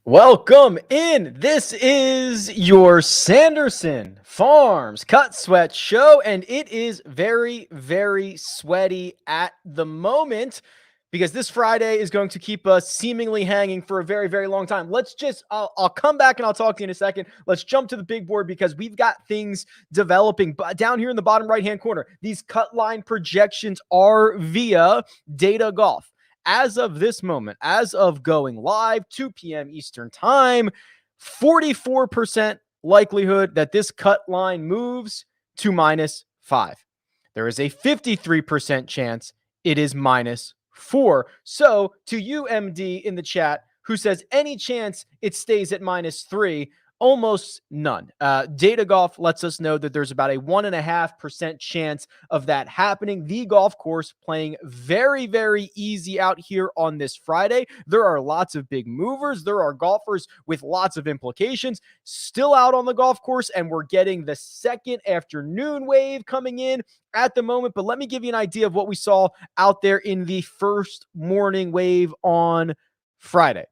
Welcome in. This is your Sanderson Farms Cut Sweat Show, and it is very, very sweaty at the moment because this Friday is going to keep us seemingly hanging for a very, very long time. I'll come back and I'll talk to you in a second. Let's jump to the big board because we've got things developing down here in the bottom right-hand corner. These cut line projections are via Data Golf. As of this moment, as of going live, 2 p.m. Eastern time, 44% likelihood that this cut line moves to -5. There is a 53% chance it is -4. So to you, MD, in the chat, who says any chance it stays at -3, almost none. Data Golf lets us know that there's about a 1.5% chance of that happening. The golf course playing very, very easy out here on this Friday. There are lots of big movers. There are golfers with lots of implications still out on the golf course, and we're getting the second afternoon wave coming in at the moment. But let me give you an idea of what we saw out there in the first morning wave on Friday.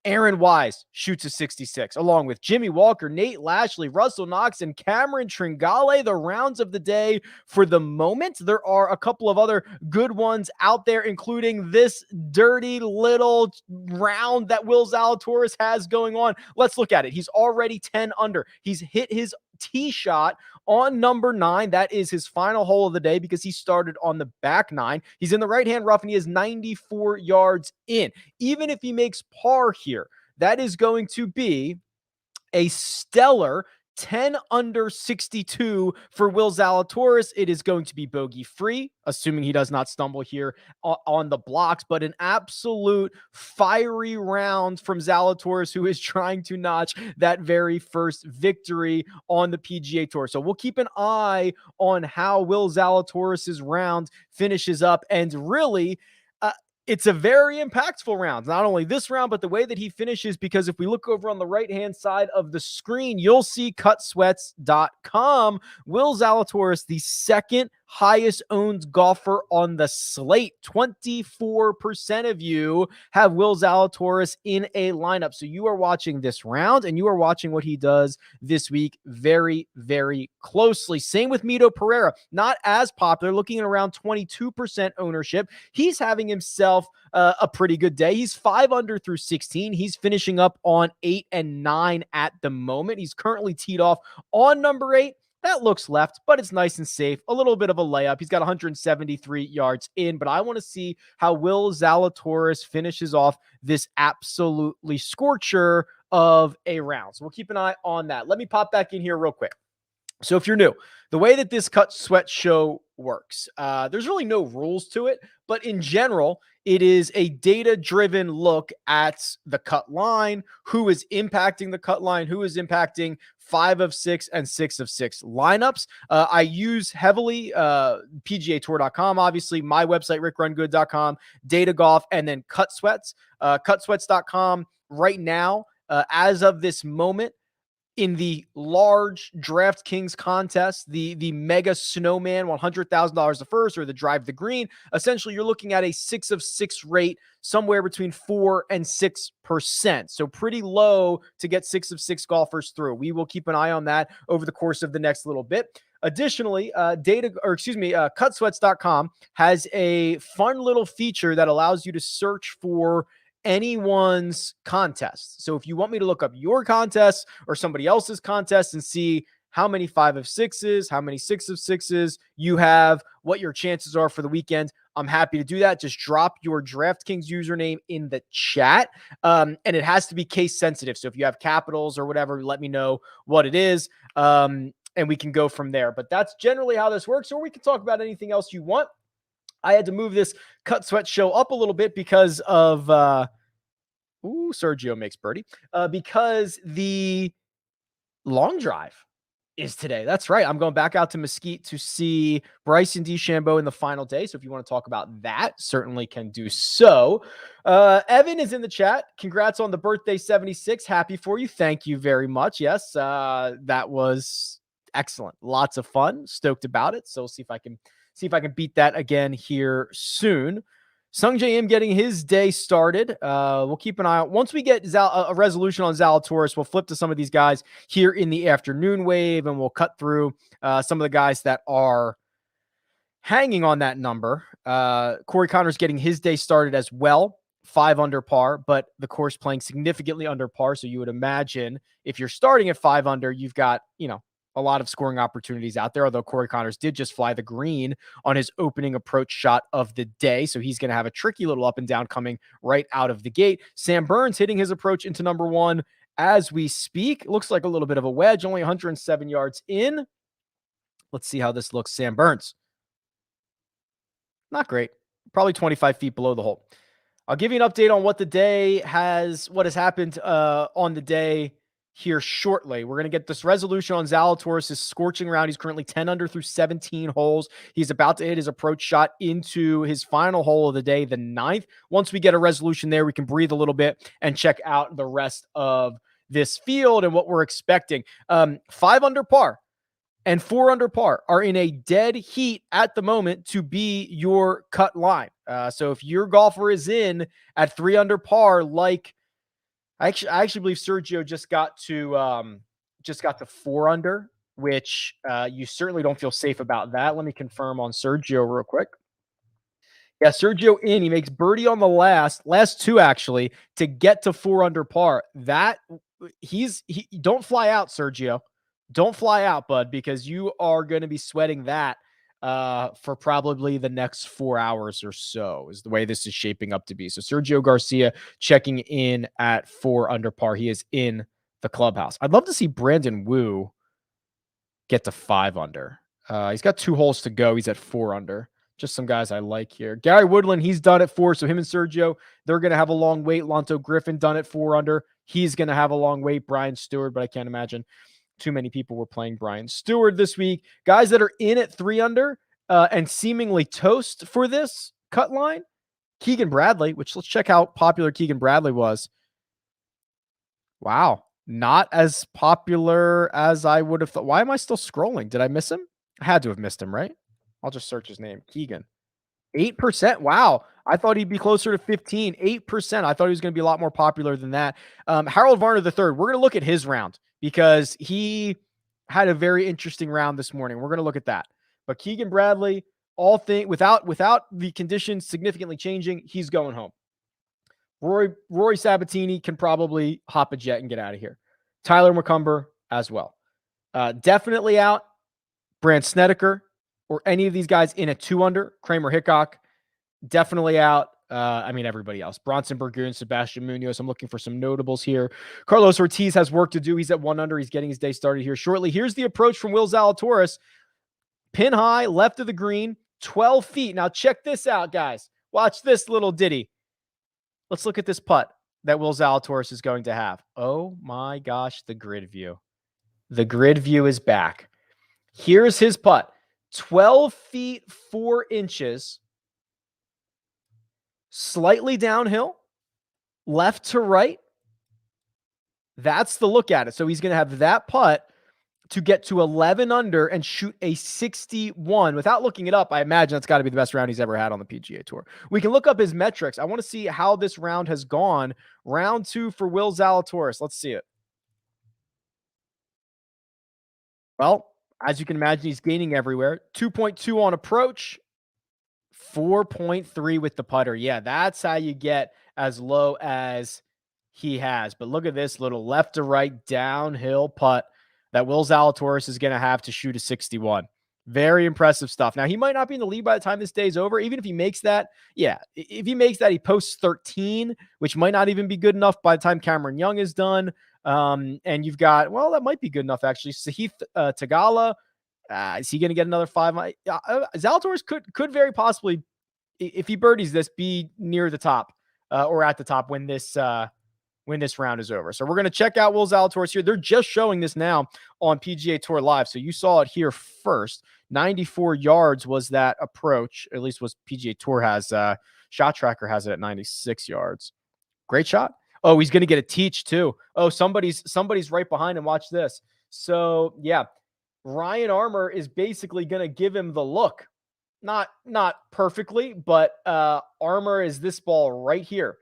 Aaron Wise shoots a 66, along with Jimmy Walker, Nate Lashley, Russell Knox, and Cameron Tringale, the rounds of the day for the moment. There are a couple of other good ones out there, including this dirty little round that Will Zalatoris has going on. Let's look at it. He's already 10 under. He's hit his tee shot on number 9. That is his final hole of the day because he started on the back 9. He's in the right-hand rough and he is 94 yards in. Even if he makes par here, that is going to be a stellar 10 under 62 for Will Zalatoris. It is going to be bogey free, assuming he does not stumble here on the blocks, but an absolute fiery round from Zalatoris, who is trying to notch that very first victory on the PGA Tour. So we'll keep an eye on how Will Zalatoris's round finishes up, and really, it's a very impactful round. Not only this round, but the way that he finishes, because if we look over on the right-hand side of the screen, you'll see cutsweats.com. Will Zalatoris, the second highest owned golfer on the slate. 24% of you have Will Zalatoris in a lineup. So you are watching this round and you are watching what he does this week very, very closely. Same with Mito Pereira. Not as popular, looking at around 22% ownership. He's having himself a pretty good day. He's 5 under through 16. He's finishing up on 8 and 9 at the moment. He's currently teed off on number 8. That looks left, but it's nice and safe. A little bit of a layup. He's got 173 yards in, but I want to see how Will Zalatoris finishes off this absolutely scorcher of a round. So we'll keep an eye on that. Let me pop back in here real quick. So if you're new, the way that this Cut Sweat show works, there's really no rules to it, but in general, it is a data-driven look at the cut line, who is impacting the cut line, who is impacting 5 of 6 and 6 of 6 lineups. I use heavily PGAtour.com, obviously, my website, RickRunGood.com, Data Golf, and then Cut Sweats. CutSweats.com right now, as of this moment, in the large DraftKings contest, the Mega Snowman, $100,000 the first, or the Drive the Green, essentially you're looking at a 6 of 6 rate, somewhere between 4 and 6%. So pretty low to get 6 of 6 golfers through. We will keep an eye on that over the course of the next little bit. Additionally, CutSweats.com has a fun little feature that allows you to search for anyone's contest. So if you want me to look up your contest or somebody else's contest and see how many 5 of 6s, how many 6 of 6s you have, what your chances are for the weekend, I'm happy to do that. Just drop your DraftKings username in the chat. And it has to be case sensitive. So if you have capitals or whatever, let me know what it is. And we can go from there. But that's generally how this works. Or we can talk about anything else you want. I had to move this Cut Sweat show up a little bit because of Sergio makes birdie. Because the long drive is today. That's right. I'm going back out to Mesquite to see Bryson DeChambeau in the final day. So if you want to talk about that, certainly can do so. Evan is in the chat. Congrats on the birthday 76. Happy for you. Thank you very much. Yes, that was excellent. Lots of fun. Stoked about it. So we'll see if I can See if I can beat that again here soon. Sung J M getting his day started. We'll keep an eye out. Once we get a resolution on Zalatoris, we'll flip to some of these guys here in the afternoon wave, and we'll cut through some of the guys that are hanging on that number. Corey Connors getting his day started as well. 5 under par, but the course playing significantly under par. So you would imagine if you're starting at 5 under, you've got, a lot of scoring opportunities out there, although Corey Connors did just fly the green on his opening approach shot of the day. So he's going to have a tricky little up and down coming right out of the gate. Sam Burns hitting his approach into number 1 as we speak. Looks like a little bit of a wedge, only 107 yards in. Let's see how this looks. Sam Burns. Not great. Probably 25 feet below the hole. I'll give you an update on what has happened on the day here shortly. We're going to get this resolution on Zalatoris' scorching round. He's currently 10 under through 17 holes. He's about to hit his approach shot into his final hole of the day, the 9th. Once we get a resolution there, we can breathe a little bit and check out the rest of this field and what we're expecting. 5 under par and 4 under par are in a dead heat at the moment to be your cut line. So if your golfer is in at 3 under par, like I actually believe Sergio just got to 4 under, which you certainly don't feel safe about that. Let me confirm on Sergio real quick. Yeah, Sergio in. He makes birdie on the last 2 actually to get to 4 under par. That don't fly out, Sergio. Don't fly out, bud, because you are going to be sweating that for probably the next 4 hours or so is the way this is shaping up to be. So Sergio Garcia checking in at 4 under par. He is in the clubhouse. I'd love to see Brandon Wu get to 5 under. He's got 2 holes to go. He's at 4 under. Just some guys I like here. Gary Woodland, he's done at 4. So him and Sergio, they're going to have a long wait. Lonto Griffin done at 4 under. He's going to have a long wait. Brian Stewart, but I can't imagine too many people were playing Brian Stewart this week. Guys that are in at 3 under and seemingly toast for this cut line. Keegan Bradley, which let's check how popular Keegan Bradley was. Wow. Not as popular as I would have thought. Why am I still scrolling? Did I miss him? I had to have missed him, right? I'll just search his name. Keegan. 8%. Wow. I thought he'd be closer to 15. 8%. I thought he was going to be a lot more popular than that. Harold Varner III. We're going to look at his round because he had a very interesting round this morning. We're going to look at that. But Keegan Bradley, without the conditions significantly changing, he's going home. Rory Sabatini can probably hop a jet and get out of here. Tyler McCumber as well. Definitely out. Brandt Snedeker or any of these guys in at 2 under. Kramer Hickok, definitely out. Everybody else. Bronson Burgoon, Sebastian Munoz. I'm looking for some notables here. Carlos Ortiz has work to do. He's at 1 under. He's getting his day started here shortly. Here's the approach from Will Zalatoris. Pin high, left of the green, 12 feet. Now check this out, guys. Watch this little ditty. Let's look at this putt that Will Zalatoris is going to have. Oh my gosh, the grid view. The grid view is back. Here's his putt. 12 feet, 4 inches. Slightly downhill. Left to right. That's the look at it. So he's going to have that putt to get to 11 under and shoot a 61. Without looking it up, I imagine that's got to be the best round he's ever had on the PGA Tour. We can look up his metrics. I want to see how this round has gone. Round 2 for Will Zalatoris. Let's see it. Well, as you can imagine, he's gaining everywhere. 2.2 on approach. 4.3 with the putter. Yeah, that's how you get as low as he has. But look at this little left to right downhill putt that Will Zalatoris is going to have to shoot a 61. Very impressive stuff. Now, he might not be in the lead by the time this day is over. Even if he makes that, if he makes that, he posts 13, which might not even be good enough by the time Cameron Young is done. And you've got, that might be good enough, actually. Sahith Tagala, is he going to get another 5? Zalatoris could very possibly, if he birdies this, be near the top or at the top when this round is over. So we're going to check out Will Zalatoris here. They're just showing this now on PGA Tour Live. So you saw it here first. 94 yards was that approach, at least was PGA Tour has. Shot Tracker has it at 96 yards. Great shot. Oh, he's going to get a teach too. Oh, somebody's right behind him. Watch this. So yeah, Ryan Armour is basically going to give him the look. Not perfectly, but armor is this ball right here.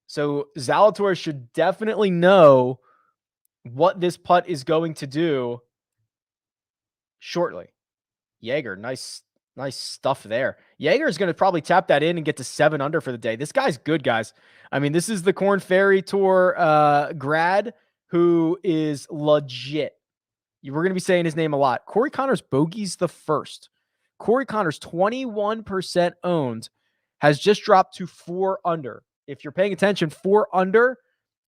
So Zalatoris should definitely know what this putt is going to do shortly. Jaeger, nice stuff there. Jaeger is going to probably tap that in and get to 7 under for the day. This guy's good, guys. I mean, this is the Korn Ferry Tour grad who is legit. We're going to be saying his name a lot. Corey Connors bogeys the first. Corey Connors, 21% owned, has just dropped to 4 under. If you're paying attention, 4 under.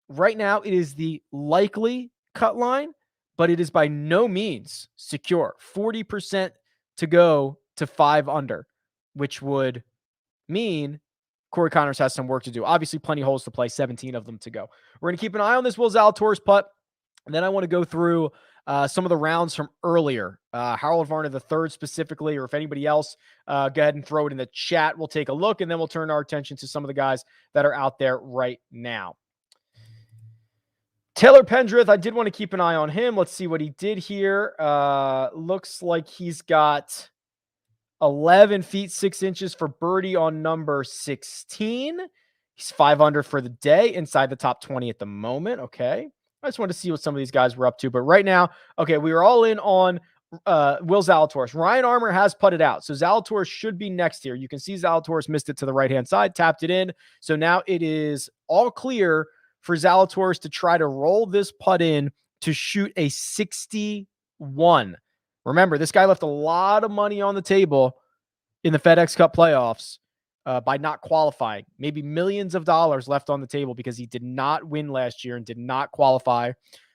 Right now, it is the likely cut line, but it is by no means secure. 40% to go to 5 under, which would mean Corey Connors has some work to do. Obviously, plenty of holes to play, 17 of them to go. We're going to keep an eye on this Will Zalatoris putt, and then I want to go through some of the rounds from earlier. Harold Varner III specifically, or if anybody else, go ahead and throw it in the chat. We'll take a look, and then we'll turn our attention to some of the guys that are out there right now. Taylor Pendrith, I did want to keep an eye on him. Let's see what he did here. Looks like he's got 11 feet 6 inches for birdie on number 16. He's 5 under for the day, inside the top 20 at the moment. Okay. I just wanted to see what some of these guys were up to. But right now, okay, we are all in on Will Zalatoris. Ryan Armour has putted out. So Zalatoris should be next here. You can see Zalatoris missed it to the right-hand side, tapped it in. So now it is all clear for Zalatoris to try to roll this putt in to shoot a 61. Remember, this guy left a lot of money on the table in the FedEx Cup playoffs by not qualifying. Maybe millions of dollars left on the table because he did not win last year and did not qualify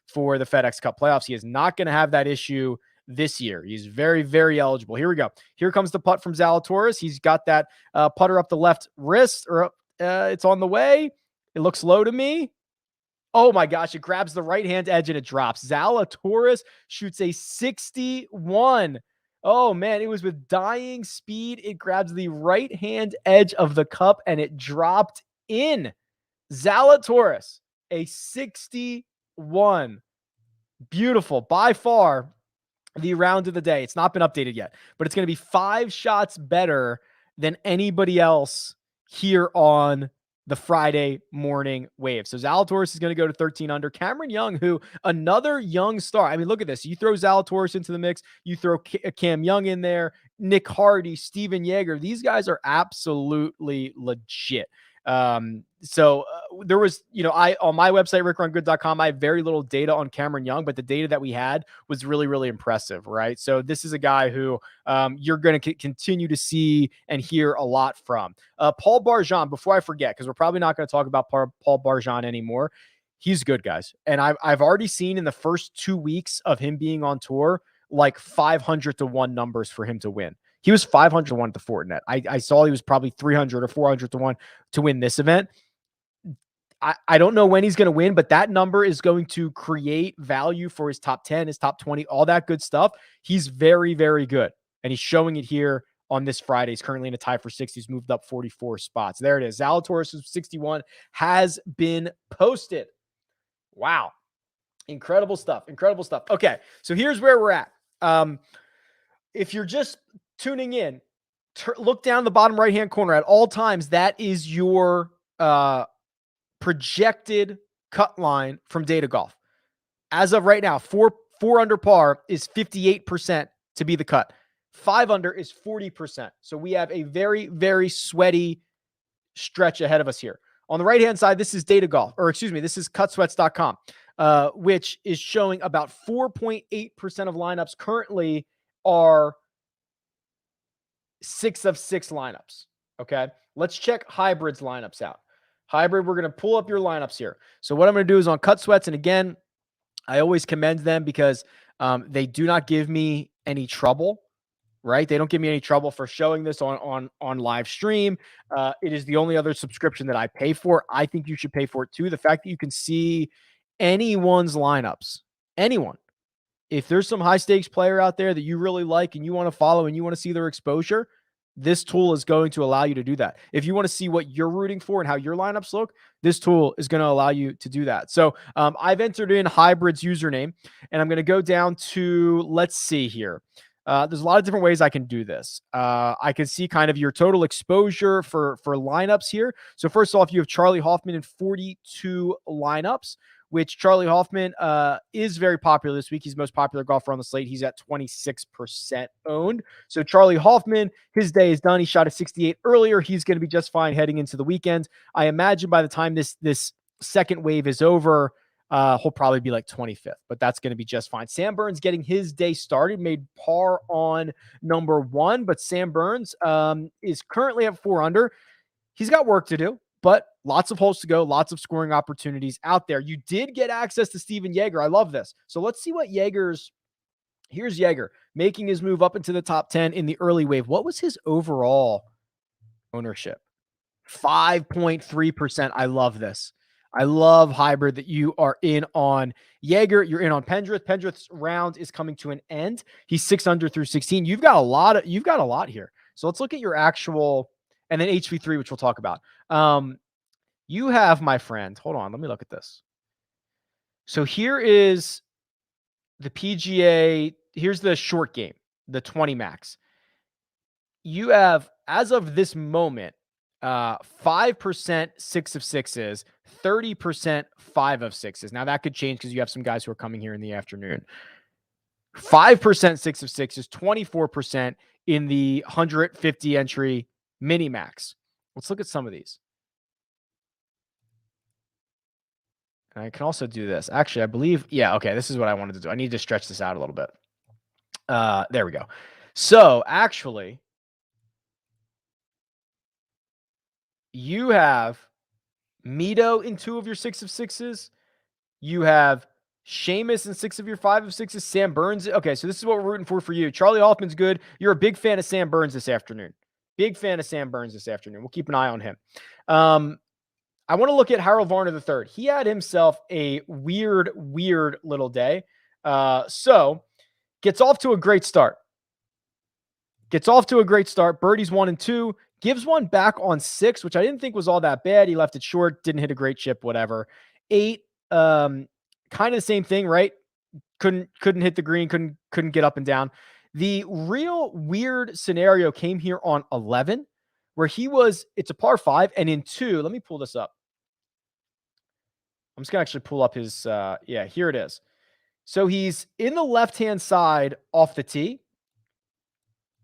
for the FedEx Cup playoffs. He is not going to have that issue this year. He's very, very eligible. Here we go. Here comes the putt from Zalatoris. He's got that putter up the left wrist, or it's on the way. It looks low to me. Oh my gosh, it grabs the right-hand edge and it drops. Zalatoris shoots a 61. Oh man, it was with dying speed. It grabs the right-hand edge of the cup and it dropped in. Zalatoris, a 61. Beautiful. By far, the round of the day. It's not been updated yet, but it's going to be 5 shots better than anybody else here on the Friday morning wave. So Zalatoris is going to go to 13 under. Cameron Young, who another young star. I mean, look at this. You throw Zalatoris into the mix. You throw Cam Young in there, Nick Hardy, Steven Yeager. These guys are absolutely legit. There was, on my website, RickRunGood.com, I have very little data on Cameron Young, but the data that we had was really, really impressive, right? So this is a guy who you're going to continue to see and hear a lot from. Paul Barjon, before I forget, because we're probably not going to talk about Paul Barjon anymore. He's good, guys. And I've already seen in the first 2 weeks of him being on tour, like 500-1 numbers for him to win. He was 500-1 at the Fortinet. I saw he was probably 300 or 400-1 to win this event. I don't know when he's going to win, but that number is going to create value for his top 10, his top 20, all that good stuff. He's very, very good. And he's showing it here on this Friday. He's currently in a tie for 6. He's moved up 44 spots. There it is. Zalatoris' 61 has been posted. Wow. Incredible stuff. Incredible stuff. Okay. So here's where we're at. If you're just tuning in, look down the bottom right-hand corner at all times. That is your projected cut line from Data Golf. As of right now, 4 under par is 58% to be the cut. 5 under is 40%. So we have a very, very sweaty stretch ahead of us here. On the right-hand side, this is Data Golf, this is cutsweats.com, which is showing about 4.8% of lineups currently are 6 of 6 lineups. Okay. Let's check Hybrid's lineups out. Hybrid, we're going to pull up your lineups here. So what I'm going to do is on Cut Sweats. And again, I always commend them because they do not give me any trouble, right? They don't give me any trouble for showing this on live stream. It is the only other subscription that I pay for. I think you should pay for it too. The fact that you can see anyone's lineups, anyone. If there's some high stakes player out there that you really like and you want to follow and you want to see their exposure, this tool is going to allow you to do that. If you want to see what you're rooting for and how your lineups look, this tool is going to allow you to do that. So I've entered in Hybrid's username and I'm going to go down to, let's see here. There's a lot of different ways I can do this. I can see kind of your total exposure for lineups here. So first off, you have Charlie Hoffman in 42 lineups, which Charlie Hoffman is very popular this week. He's the most popular golfer on the slate. He's at 26% owned. So Charlie Hoffman, his day is done. He shot a 68 earlier. He's going to be just fine heading into the weekend. I imagine by the time this second wave is over, he'll probably be like 25th, but that's going to be just fine. Sam Burns getting his day started, made par on number 1, but Sam Burns is currently at 4 under. He's got work to do, but lots of holes to go, lots of scoring opportunities out there. You did get access to Steven Yeager. I love this. So let's see what here's Yeager making his move up into the top 10 in the early wave. What was his overall ownership? 5.3%. I love this. I love hybrid that you are in on Yeager. You're in on Pendrith. Pendrith's round is coming to an end. He's 6 under through 16. You've got a lot here. So let's look at your actual, and then HV3, which we'll talk about. You have, my friend, hold on, let me look at this. So here is the PGA. Here's the short game, the 20 max. You have, as of this moment, 5% 6 of 6s, 30% 5 of 6s. Now that could change because you have some guys who are coming here in the afternoon. 5% 6 of 6s, 24% in the 150 entry mini max. Let's look at some of these. And I can also do this. Actually, I believe, yeah, okay, this is what I wanted to do. I need to stretch this out a little bit. There we go. So actually, you have Mito in 2 of your 6 of 6s. You have Seamus in 6 of your 5 of 6s. Sam Burns. Okay, so this is what we're rooting for you. Charlie Hoffman's good. You're a big fan of Sam Burns this afternoon. Big fan of Sam Burns this afternoon. We'll keep an eye on him. I want to look at Harold Varner III. He had himself a weird little day. So gets off to a great start. Birdies 1 and 2. Gives one back on 6, which I didn't think was all that bad. He left it short, didn't hit a great chip, whatever. 8, kind of the same thing, right? Couldn't hit the green, couldn't get up and down. The real weird scenario came here on 11, where it's a par 5, and in 2, let me pull this up. I'm just going to actually pull up his, here it is. So he's in the left-hand side off the tee.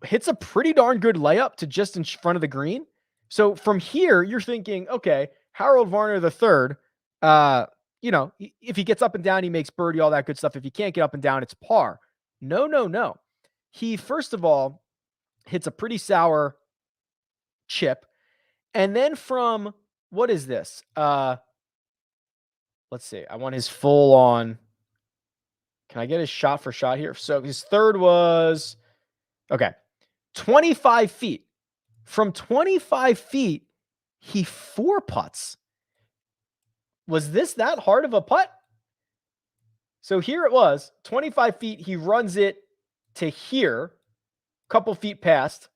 Hits a pretty darn good layup to just in front of the green. So from here, you're thinking, okay, Harold Varner III, if he gets up and down, he makes birdie, all that good stuff. If he can't get up and down, it's par. No. He, first of all, hits a pretty sour chip. And then from, what is this? Let's see. I want his full on. Can I get his shot for shot here? So his third was, okay, 25 feet. From 25 feet, he 4 putts. Was this that hard of a putt? So here it was, 25 feet. He runs it to here, a couple feet past.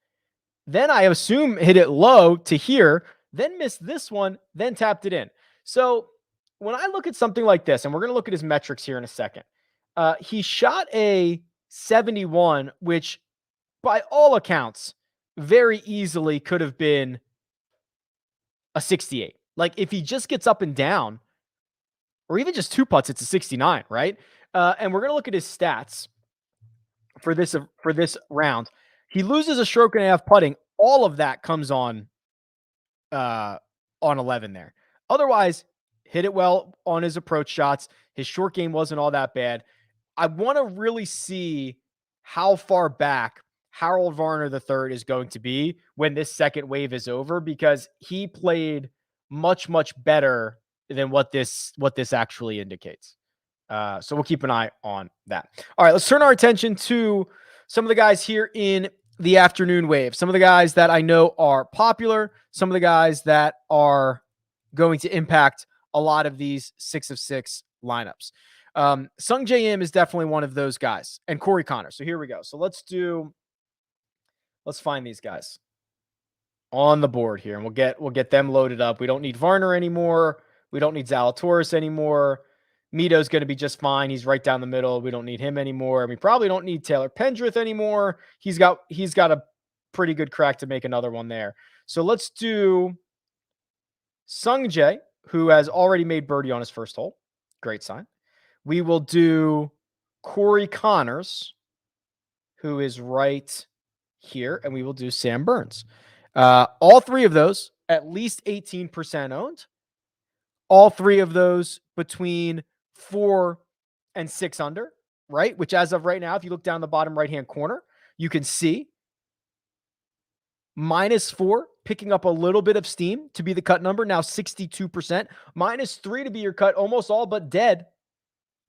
Then I assume hit it low to here, then missed this one, then tapped it in. So when I look at something like this, and we're going to look at his metrics here in a second, he shot a 71, which by all accounts, very easily could have been a 68. Like if he just gets up and down, or even just 2 putts, it's a 69, right? And we're going to look at his stats for this round. He loses a stroke and a half putting. All of that comes on 11 there. Otherwise, hit it well on his approach shots. His short game wasn't all that bad. I want to really see how far back Harold Varner III is going to be when this second wave is over, because he played much better than what this actually indicates. So we'll keep an eye on that. All right, let's turn our attention to some of the guys here in the afternoon wave. Some of the guys that I know are popular, some of the guys that are going to impact a lot of these 6 of 6 lineups. Sung J M is definitely one of those guys, and Corey Connor. So here we go. So let's find these guys on the board here, and we'll get them loaded up. We don't need Varner anymore. We don't need Zalatoris anymore. Mito's going to be just fine. He's right down the middle. We don't need him anymore. And we probably don't need Taylor Pendrith anymore. He's got a pretty good crack to make another one there. So let's do Sung Jae, who has already made birdie on his first hole. Great sign. We will do Corey Connors, who is right here, and we will do Sam Burns. All three of those, at least 18% owned. All three of those between 4 and 6 under, right? Which as of right now, if you look down the bottom right-hand corner, you can see -4, picking up a little bit of steam to be the cut number, now 62%. -3 to be your cut, almost all but dead.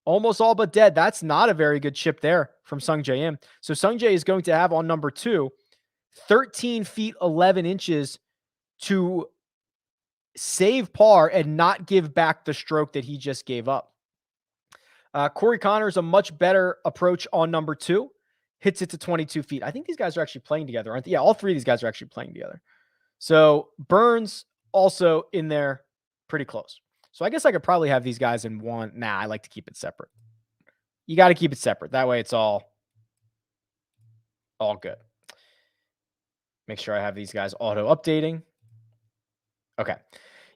Almost all but dead. That's not a very good chip there from Sung Jae Im. So Sung Jae is going to have on number 2, 13 feet 11 inches to save par and not give back the stroke that he just gave up. Corey Connors, a much better approach on number 2. Hits it to 22 feet. I think these guys are actually playing together, aren't they? Yeah, all three of these guys are actually playing together. So Burns also in there pretty close. So I guess I could probably have these guys in one. Nah, I like to keep it separate. You got to keep it separate. That way it's all good. Make sure I have these guys auto updating. Okay.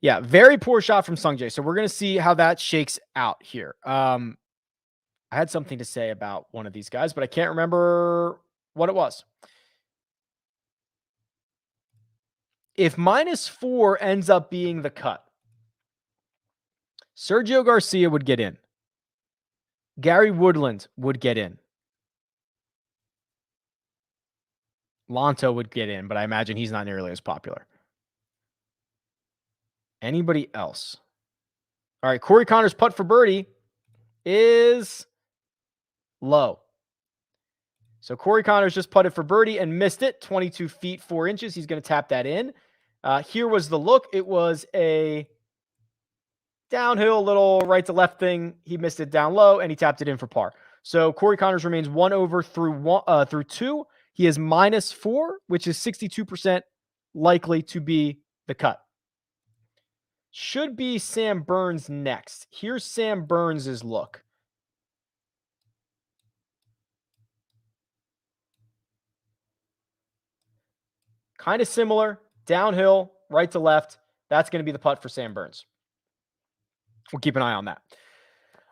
Yeah, very poor shot from Sung Jae. So we're going to see how that shakes out here. I had something to say about one of these guys, but I can't remember what it was. If -4 ends up being the cut, Sergio Garcia would get in. Gary Woodland would get in. Lonto would get in, but I imagine he's not nearly as popular. Anybody else? All right, Corey Connors' putt for birdie is low. So Corey Connors just putted for birdie and missed it, 22 feet 4 inches. He's going to tap that in. Here was the look. It was a downhill little right to left thing. He missed it down low and he tapped it in for par. So Corey Connors remains 1 over through 2. He is -4, which is 62% likely to be the cut. Should be Sam Burns next. Here's Sam Burns' look. Kind of similar, downhill, right to left. That's going to be the putt for Sam Burns. We'll keep an eye on that.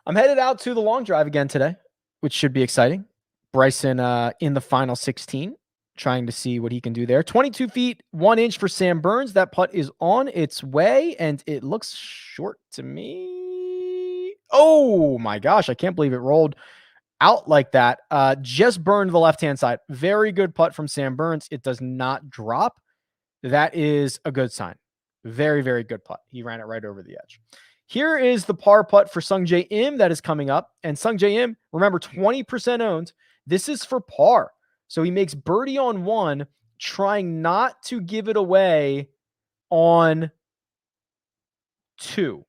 I'm headed out to the long drive again today, which should be exciting. Bryson in the final 16, trying to see what he can do there. 22 feet, 1 inch for Sam Burns. That putt is on its way, and it looks short to me. Oh, my gosh. I can't believe it rolled out like that. Just burned the left-hand side. Very good putt from Sam Burns. It does not drop. That is a good sign. Very, very good putt. He ran it right over the edge. Here is the par putt for Sung Jae Im that is coming up. And Sung Jae Im, remember, 20% owned. This is for par. So he makes birdie on 1, trying not to give it away on 2.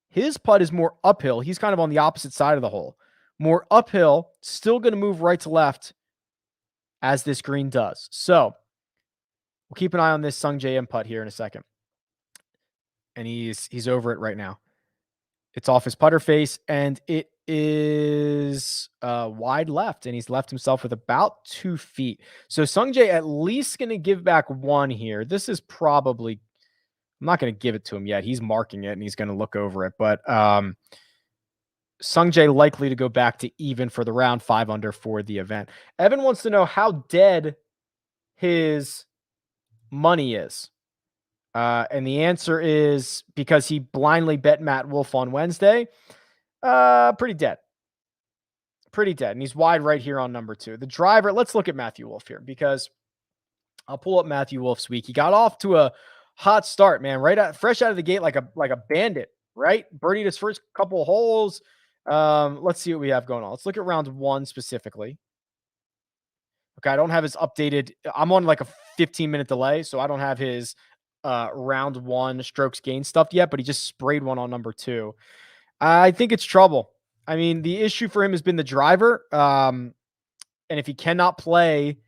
His putt is more uphill. He's kind of on the opposite side of the hole. More uphill, still going to move right to left as this green does. So we'll keep an eye on this Sung Jae Im putt here in a second. And he's over it right now. It's off his putter face, and it is wide left, and he's left himself with about 2 feet. So Sung Jae at least going to give back 1 here. This is probably, I'm not going to give it to him yet. He's marking it, and he's going to look over it. But Sung Jae likely to go back to even for the round, 5 under for the event. Evan wants to know how dead his money is. And the answer is because he blindly bet Matt Wolff on Wednesday. Pretty dead. Pretty dead. And he's wide right here on number 2. The driver, let's look at Matthew Wolff here because I'll pull up Matthew Wolff's week. He got off to a hot start, man. Fresh out of the gate like a bandit, right? Birdied his first couple of holes. Let's see what we have going on. Let's look at round 1 specifically. Okay, I don't have his updated. I'm on like a 15-minute delay, so I don't have his round 1 strokes gain stuff yet, but he just sprayed one on number 2. I think it's trouble. I mean, the issue for him has been the driver. And if he cannot play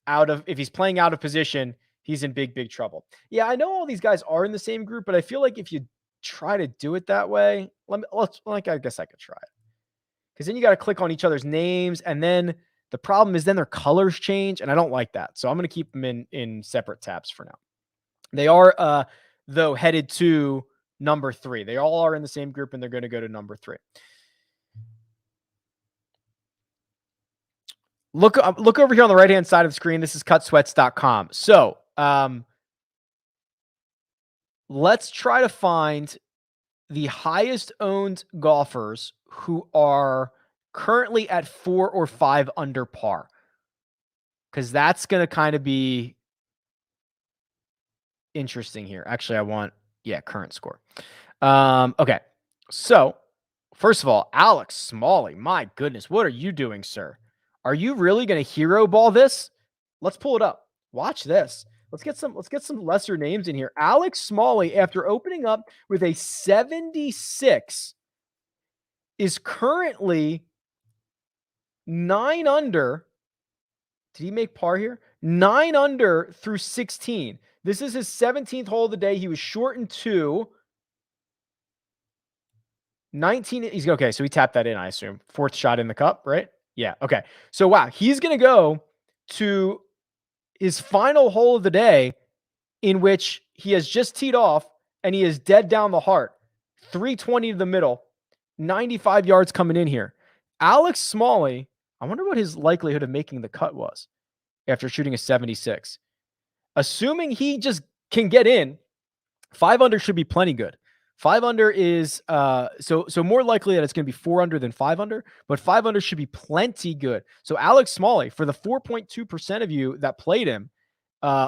if he's playing out of position, he's in big, big trouble. Yeah, I know all these guys are in the same group, but I feel like if you try to do it that way. I guess I could try it. Because then you got to click on each other's names, and then the problem is then their colors change, and I don't like that. So I'm going to keep them in separate tabs for now. They are, though, headed to number 3. They all are in the same group, and they're going to go to number 3. Look over here on the right-hand side of the screen. This is cutsweats.com. So let's try to find the highest owned golfers who are currently at 4 or 5 under par, because that's going to kind of be interesting here. Actually, I want, current score. Okay. So first of all, Alex Smalley, my goodness, what are you doing, sir? Are you really going to hero ball this? Let's pull it up. Watch this. Let's get some lesser names in here. Alex Smalley, after opening up with a 76, is currently 9 under. Did he make par here? 9 under through 16. This is his 17th hole of the day. He was short in 2. 19. He's okay. So he tapped that in, I assume. 4th shot in the cup, right? Yeah. Okay. So wow, he's going to go to his final hole of the day, in which he has just teed off and he is dead down the heart. 320 to the middle, 95 yards coming in here. Alex Smalley, I wonder what his likelihood of making the cut was after shooting a 76. Assuming he just can get in, 5 under should be plenty good. 5 under is so more likely that it's going to be 4 under than 5 under, but 5 under should be plenty good. So Alex Smalley, for the 4.2% of you that played him,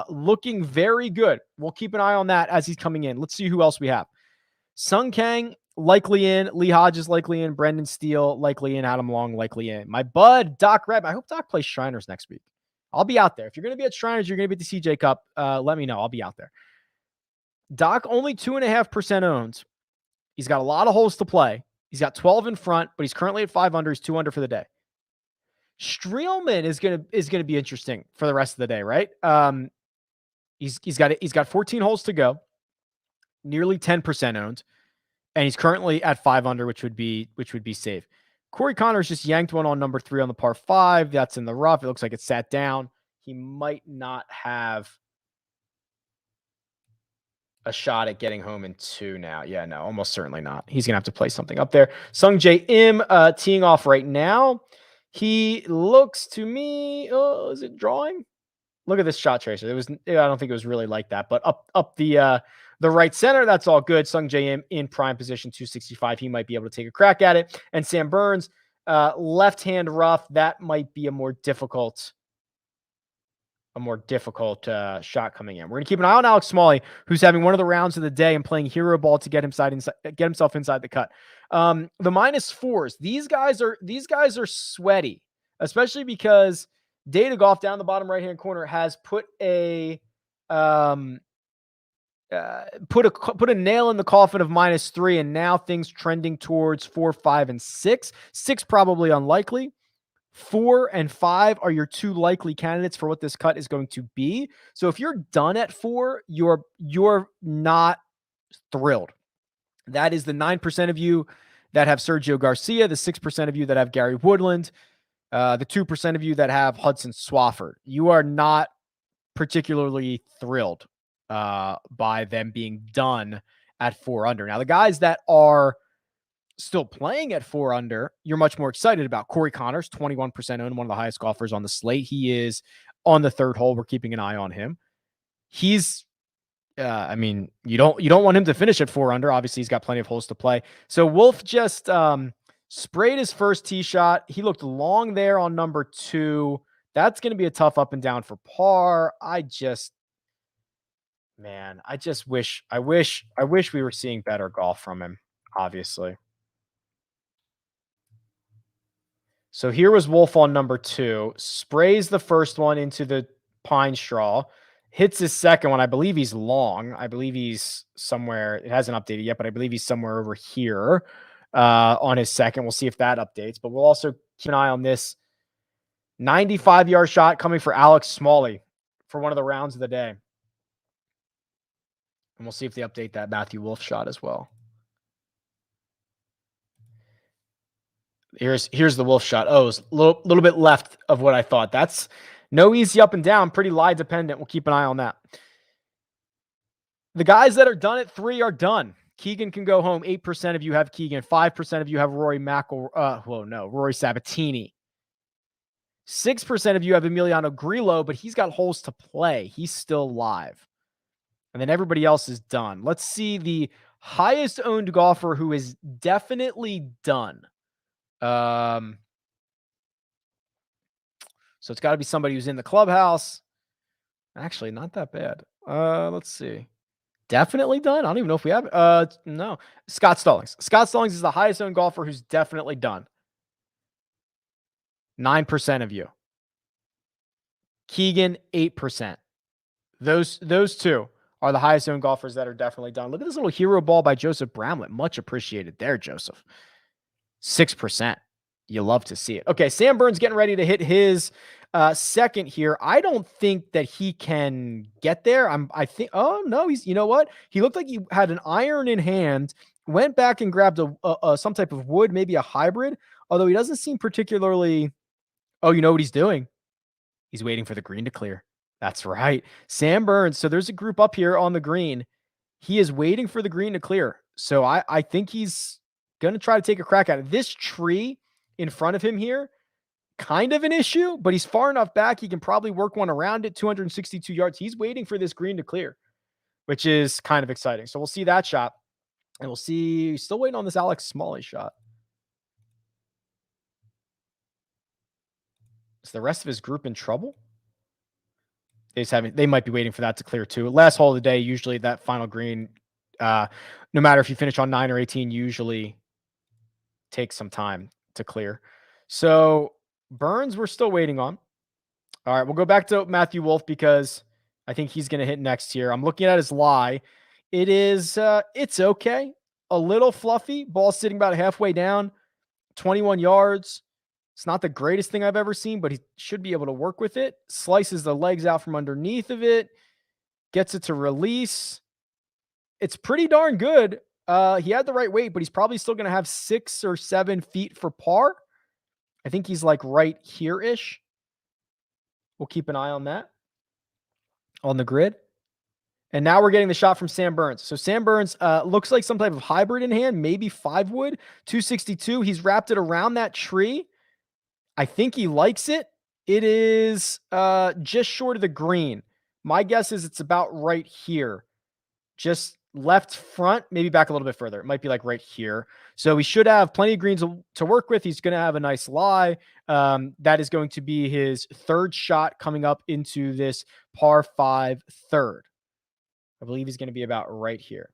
looking very good. We'll keep an eye on that as he's coming in. Let's see who else we have. Sung Kang likely in, Lee Hodges likely in, Brendan Steele likely in, Adam Long likely in. My bud Doc Reb, I hope Doc plays Shriners next week. I'll be out there. If you're going to be at Shriners, you're going to be at the CJ Cup. Let me know. I'll be out there. Doc only 2.5% owned. He's got a lot of holes to play. He's got 12 in front, but he's currently at 5 under. He's 2 under for the day. Streelman is gonna be interesting for the rest of the day, right? He's got 14 holes to go, nearly 10% owned, and he's currently at 5 under, which would be safe. Corey Connors just yanked one on number 3 on the par 5. That's in the rough. It looks like it sat down. He might not have a shot at getting home in 2 now. Yeah, no, almost certainly not. He's going to have to play something up there. Sung J Im teeing off right now. He looks to me, is it drawing? Look at this shot tracer. I don't think it was really like that, but up the right center, that's all good. Sung J Im in prime position, 265. He might be able to take a crack at it. And Sam Burns, left-hand rough, that might be a more difficult shot coming in. We're going to keep an eye on Alex Smalley, who's having one of the rounds of the day and playing hero ball to get himself inside the cut. The -4s, these guys are sweaty, especially because Data Golf down the bottom right-hand corner has put a nail in the coffin of -3, and now things trending towards 4, 5, and 6. 6 probably unlikely. 4 and 5 are your 2 likely candidates for what this cut is going to be. So if you're done at 4, you're not thrilled. That is the 9% of you that have Sergio Garcia, the 6% of you that have Gary Woodland, the 2% of you that have Hudson Swafford. You are not particularly thrilled by them being done at 4 under. Now, the guys that are still playing at 4 under, you're much more excited about. Corey Connors, 21% owned, one of the highest golfers on the slate. He is on the 3rd hole. We're keeping an eye on him. He's, you don't want him to finish at 4 under. Obviously, he's got plenty of holes to play. So Wolff just sprayed his first tee shot. He looked long there on number 2. That's going to be a tough up and down for par. I wish we were seeing better golf from him, obviously. So here was Wolff on number 2, sprays the first one into the pine straw, hits his second one. I believe he's long. I believe he's somewhere. It hasn't updated yet, but I believe he's somewhere over here on his second. We'll see if that updates, but we'll also keep an eye on this 95-yard shot coming for Alex Smalley for one of the rounds of the day. And we'll see if they update that Matthew Wolff shot as well. Here's the Wolff shot. Oh, it's a little bit left of what I thought. That's no easy up and down, pretty lie dependent. We'll keep an eye on that. The guys that are done at 3 are done. Keegan can go home. 8% of you have Keegan. 5% of you have Rory Rory Sabatini. 6% of you have Emiliano Grillo, but he's got holes to play. He's still live. And then everybody else is done. Let's see the highest owned golfer who is definitely done. So it's got to be somebody who's in the clubhouse. Actually, not that bad. Let's see. Definitely done? I don't even know if we have. No. Scott Stallings. Scott Stallings is the highest owned golfer who's definitely done. 9% of you. Keegan, 8%. Those two are the highest owned golfers that are definitely done. Look at this little hero ball by Joseph Bramlett. Much appreciated there, Joseph. 6%. You love to see it. Okay, Sam Burns getting ready to hit his second here. I don't think that he can get there. I think, oh no, you know what? He looked like he had an iron in hand, went back and grabbed some type of wood, maybe a hybrid, although he doesn't seem particularly, oh, you know what he's doing? He's waiting for the green to clear. That's right. Sam Burns. So there's a group up here on the green. He is waiting for the green to clear. So I think he's going to try to take a crack at it. This tree in front of him here, kind of an issue, but he's far enough back. He can probably work one around it, 262 yards. He's waiting for this green to clear, which is kind of exciting. So we'll see that shot. And we'll see, still waiting on this Alex Smalley shot. Is the rest of his group in trouble? They might be waiting for that to clear too. Last hole of the day, usually that final green, no matter if you finish on 9 or 18, usually takes some time to clear. So Burns, we're still waiting on. All right, we'll go back to Matthew Wolff because I think he's going to hit next here. I'm looking at his lie. It is, it's okay. A little fluffy. Ball sitting about halfway down, 21 yards. It's not the greatest thing I've ever seen, but he should be able to work with it. Slices the legs out from underneath of it. Gets it to release. It's pretty darn good. He had the right weight, but he's probably still going to have 6 or 7 feet for par. I think he's like right here-ish. We'll keep an eye on that on the grid. And now we're getting the shot from Sam Burns. So Sam Burns looks like some type of hybrid in hand, maybe 5 wood, 262. He's wrapped it around that tree. I think he likes it. It is just short of the green. My guess is it's about right here. Just left front, maybe back a little bit further. It might be like right here. So he should have plenty of greens to work with. He's going to have a nice lie. That is going to be his third shot coming up into this par 5 third. I believe he's going to be about right here.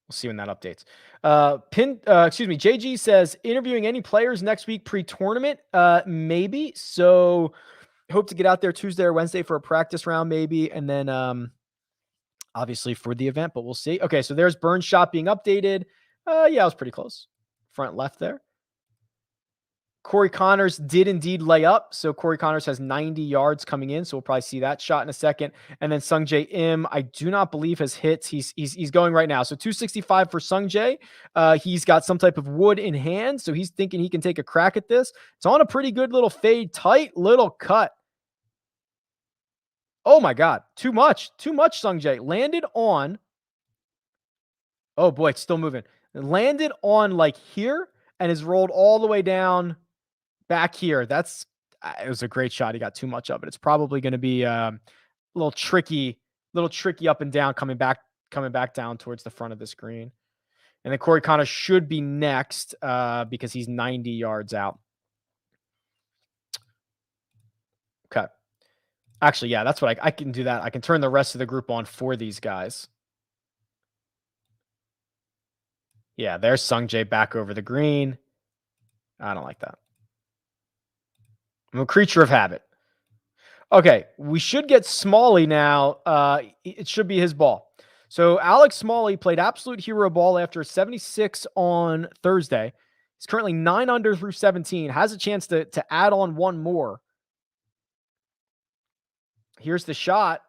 We'll see when that updates. JG says, interviewing any players next week pre-tournament? Maybe. So hope to get out there Tuesday or Wednesday for a practice round, maybe. And then obviously for the event, but we'll see. Okay, so there's Burns shot being updated. Yeah, I was pretty close. Front left there. Corey Connors did indeed lay up. So Corey Connors has 90 yards coming in. So we'll probably see that shot in a second. And then Sungjae Im, I do not believe has hits. He's going right now. So 265 for Sungjae. He's got some type of wood in hand. So he's thinking he can take a crack at this. It's on a pretty good little fade, tight little cut. Oh my God. Too much, Sungjae. Landed on. Oh boy, it's still moving. Landed on like here and is rolled all the way down back here. It was a great shot. He got too much of it. It's probably going to be a little tricky up and down coming back down towards the front of the screen. And then Corey Connors should be next because he's 90 yards out. Okay. Actually, yeah, that's what I can do that. I can turn the rest of the group on for these guys. Yeah, there's Sungjae back over the green. I don't like that. I'm a creature of habit. Okay, we should get Smalley now. It should be his ball. So Alex Smalley played absolute hero ball after 76 on Thursday. He's currently 9 under through 17. Has a chance to add on one more. Here's the shot.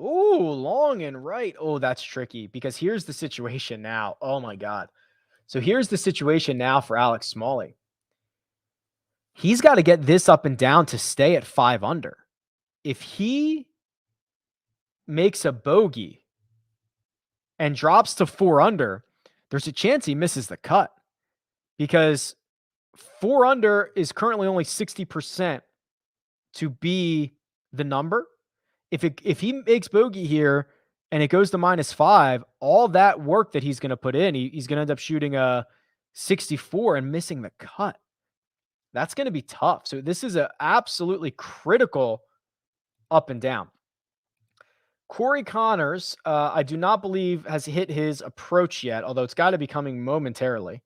Ooh, long and right. Oh, that's tricky because here's the situation now. Oh my God. So here's the situation now for Alex Smalley. He's got to get this up and down to stay at 5 under. If he makes a bogey and drops to 4 under, there's a chance he misses the cut because 4 under is currently only 60% to be the number. If he makes bogey here and it goes to -5, all that work that he's going to put in, he's going to end up shooting a 64 and missing the cut. That's going to be tough. So this is a absolutely critical up and down. Corey Connors, I do not believe has hit his approach yet, although it's got to be coming momentarily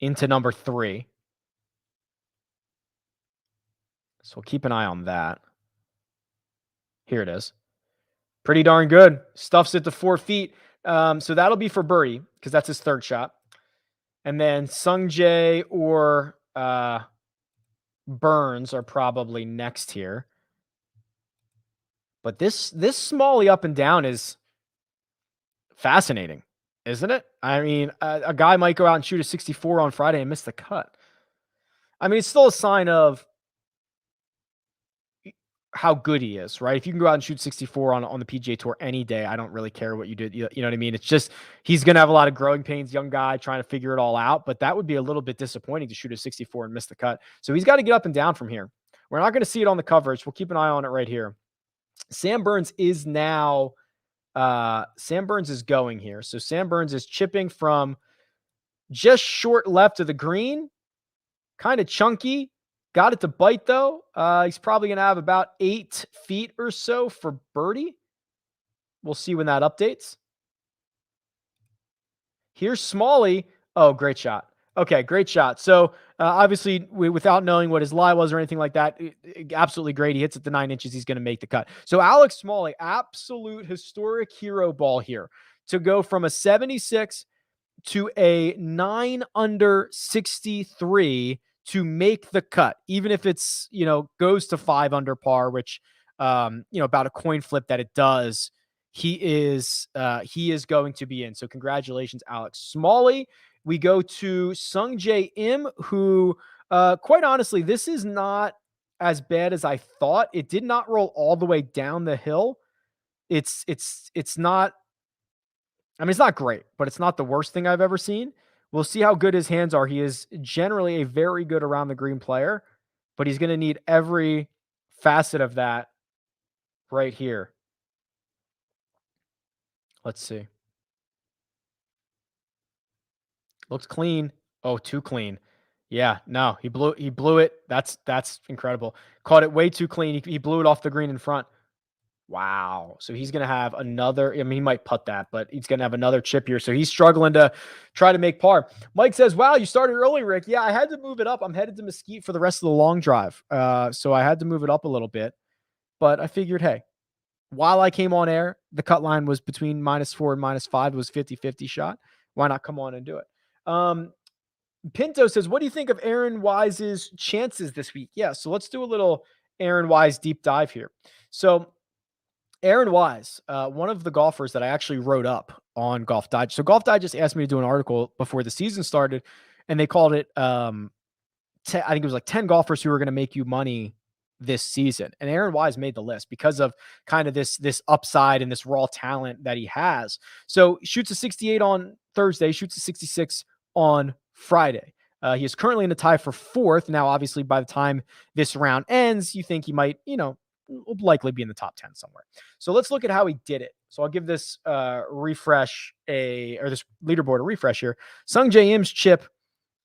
into number 3. So we'll keep an eye on that. Here it is. Pretty darn good. Stuffs it to 4 feet. So that'll be for birdie because that's his 3rd shot. And then Sung Jae or Burns are probably next here. But this Smalley up and down is fascinating, isn't it? I mean, a guy might go out and shoot a 64 on Friday and miss the cut. I mean, it's still a sign of how good he is, right? If you can go out and shoot 64 on the PGA Tour any day, I don't really care what you did. You know what I mean? It's just he's going to have a lot of growing pains, young guy trying to figure it all out. But that would be a little bit disappointing to shoot a 64 and miss the cut. So he's got to get up and down from here. We're not going to see it on the coverage. We'll keep an eye on it right here. Sam Burns is now Sam Burns is going here. So Sam Burns is chipping from just short left of the green, kind of chunky. Got it to bite, though. He's probably going to have about 8 feet or so for birdie. We'll see when that updates. Here's Smalley. Oh, great shot. Okay, great shot. So, obviously, without knowing what his lie was or anything like that, absolutely great. He hits it to 9 inches. He's going to make the cut. So, Alex Smalley, absolute historic hero ball here to go from a 76 to a 9 under 63 to make the cut, even if it's, goes to 5 under par, which, about a coin flip that it does, he is going to be in. So congratulations, Alex Smalley. We go to Sung Jae Im, who, quite honestly, this is not as bad as I thought. It did not roll all the way down the hill. It's not, I mean, it's not great, but it's not the worst thing I've ever seen. We'll see how good his hands are. He is generally a very good around the green player, but he's going to need every facet of that right here. Let's see. Looks clean. Oh, too clean. Yeah, no, he blew it. That's incredible. Caught it way too clean. He blew it off the green in front. Wow. So he's going to have another, I mean, he might putt that, but he's going to have another chip here. So he's struggling to try to make par. Mike says, wow, you started early, Rick. Yeah, I had to move it up. I'm headed to Mesquite for the rest of the long drive. So I had to move it up a little bit, but I figured, hey, while I came on air, the cut line was between -4 and -5. It was 50-50 shot. Why not come on and do it? Pinto says, what do you think of Aaron Wise's chances this week? Yeah, so let's do a little Aaron Wise deep dive here. So Aaron Wise, one of the golfers that I actually wrote up on Golf Digest. So Golf Digest asked me to do an article before the season started, and they called it, I think it was like 10 golfers who are going to make you money this season. And Aaron Wise made the list because of kind of this upside and this raw talent that he has. So he shoots a 68 on Thursday, shoots a 66 on Friday. He is currently in the tie for 4th. Now, obviously, by the time this round ends, you think he might, will likely be in the top 10 somewhere. So let's look at how he did it. So I'll give this this leaderboard a refresh here. Sung Jae Im's chip,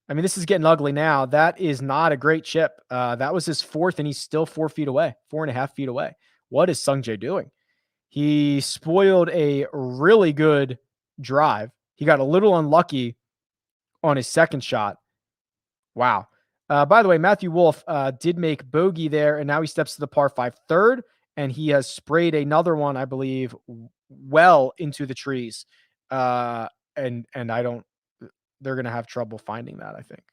I mean, this is getting ugly now. That is not a great chip. That was his 4th, and he's still 4 feet away, 4.5 feet away. What is Sung Jae doing? He spoiled a really good drive. He got a little unlucky on his 2nd shot. Wow. By the way, Matthew Wolff did make bogey there, and now he steps to the par 5 3rd, and he has sprayed another one, I believe, well into the trees. And they're going to have trouble finding that, I think.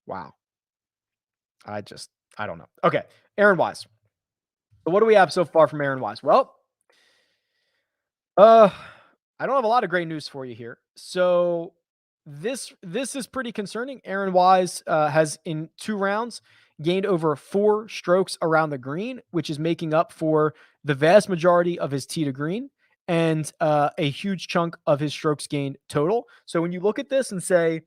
Wow. I don't know. Okay. Aaron Wise. So what do we have so far from Aaron Wise? Well, I I don't have a lot of great news for you here. So this is pretty concerning. Aaron Wise has in 2 rounds gained over 4 strokes around the green, which is making up for the vast majority of his tee to green and a huge chunk of his strokes gained total. So when you look at this and say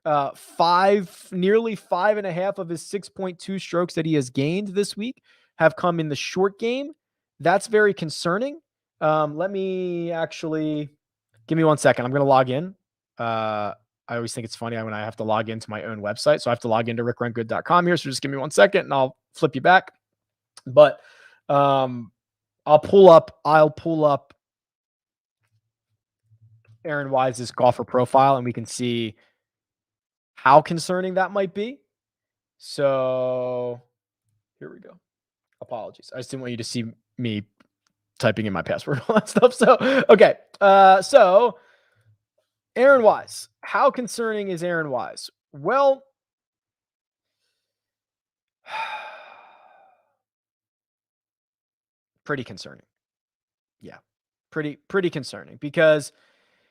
nearly 5.5 of his 6.2 strokes that he has gained this week have come in the short game, that's very concerning. Let me actually give me 1 second. I'm going to log in. I always think it's funny when I have to log into my own website. So I have to log into RickRunGood.com here. So just give me 1 second and I'll flip you back. But I'll pull up Aaron Wise's golfer profile and we can see how concerning that might be. So here we go. Apologies. I just didn't want you to see me typing in my password, all that stuff. So, okay. So Aaron Wise, how concerning is Aaron Wise? Well, pretty concerning. Yeah. Pretty concerning because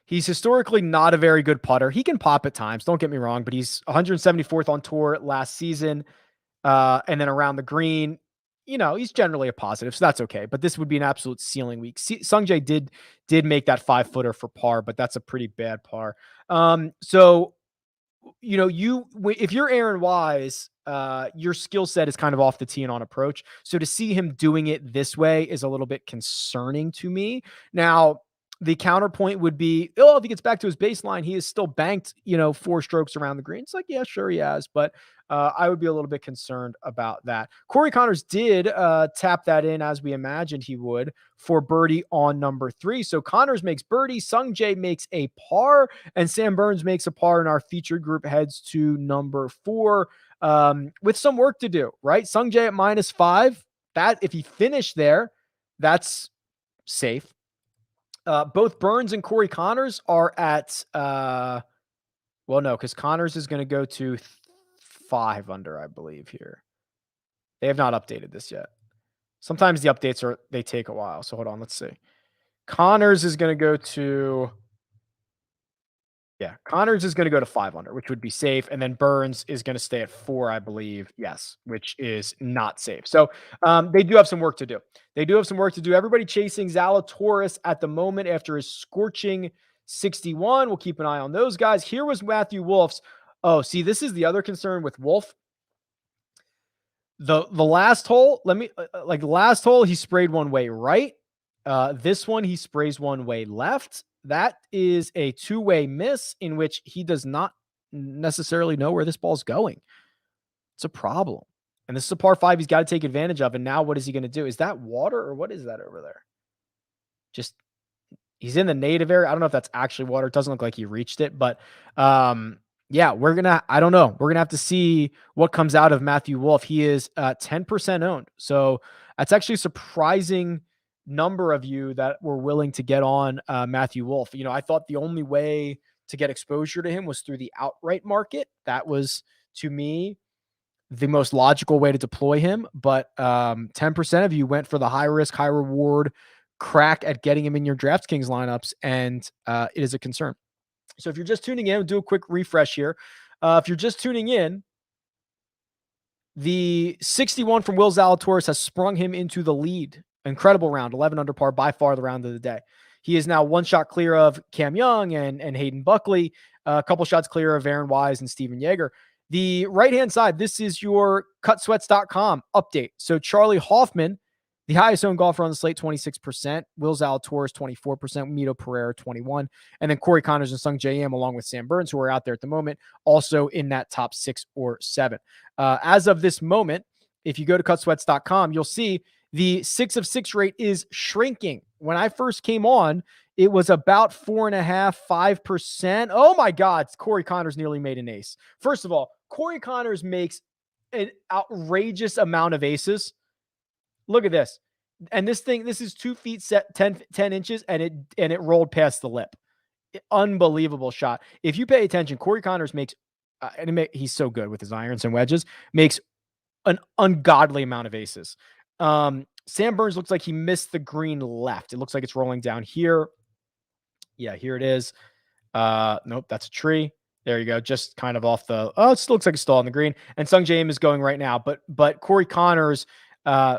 he's historically not a very good putter. He can pop at times, don't get me wrong, but he's 174th on tour last season. And then around the green, he's generally a positive, so that's okay. But this would be an absolute ceiling week. Sungjae did make that 5-footer for par, but that's a pretty bad par. So if you're Aaron Wise, your skill set is kind of off the tee and on approach. So to see him doing it this way is a little bit concerning to me. Now, the counterpoint would be, if he gets back to his baseline, he is still banked, 4 strokes around the green. It's like, yeah, sure he has, but I would be a little bit concerned about that. Corey Connors did tap that in as we imagined he would for birdie on number 3. So Connors makes birdie, Sungjae makes a par, and Sam Burns makes a par, and our featured group heads to number 4 with some work to do, right? Sungjae at -5. That if he finished there, that's safe. Both Burns and Corey Connors are at, no, because Connors is going to go to 5 under, I believe here. They have not updated this yet. Sometimes the updates they take a while. So hold on, let's see. Connors is going to go to 5 under, which would be safe. And then Burns is going to stay at 4, I believe. Yes, which is not safe. So they do have some work to do. Everybody chasing Zalatoris at the moment after his scorching 61. We'll keep an eye on those guys. Here was Matthew Wolff's. Oh, see, this is the other concern with Wolff. The last hole, the last hole, he sprayed one way right. This one, he sprays one way left. That is a 2-way miss in which he does not necessarily know where this ball's going. It's a problem. And this is a par 5 he's got to take advantage of. And now what is he going to do? Is that water or what is that over there? Just, he's in the native area. I don't know if that's actually water. It doesn't look like he reached it, but yeah, I don't know. We're going to have to see what comes out of Matthew Wolff. He is 10% owned. So that's actually a surprising number of you that were willing to get on Matthew Wolff. I thought the only way to get exposure to him was through the outright market. That was, to me, the most logical way to deploy him. But 10% of you went for the high risk, high reward crack at getting him in your DraftKings lineups, and it is a concern. So if you're just tuning in, we'll do a quick refresh here. If you're just tuning in, the 61 from Will Zalatoris has sprung him into the lead. Incredible round, 11 under par, by far the round of the day. He is now 1 shot clear of Cam Young and Hayden Buckley, a couple shots clear of Aaron Wise and Steven Yeager. The right-hand side, this is your cutsweats.com update. So Charlie Hoffman, the highest owned golfer on the slate, 26%. Will Zalatoris, 24%. Mito Pereira, 21%. And then Corey Connors and Sungjae Im, along with Sam Burns, who are out there at the moment, also in that top 6 or 7. As of this moment, if you go to cutsweats.com, you'll see the 6 of 6 rate is shrinking. When I first came on, it was about 4.5%, 5%. Oh my God, Corey Connors nearly made an ace. First of all, Corey Connors makes an outrageous amount of aces. Look at this. And this is 2 feet set 10 inches, and it rolled past the lip. Unbelievable shot. If you pay attention, Corey Connors makes, he's so good with his irons and wedges, makes an ungodly amount of aces. Sam Burns looks like he missed the green left. It looks like it's rolling down here. Yeah, here it is. Nope, that's a tree. There you go. Just kind of off the. Oh, it still looks like it's still on the green. And Sung Jae Im is going right now, but Corey Connors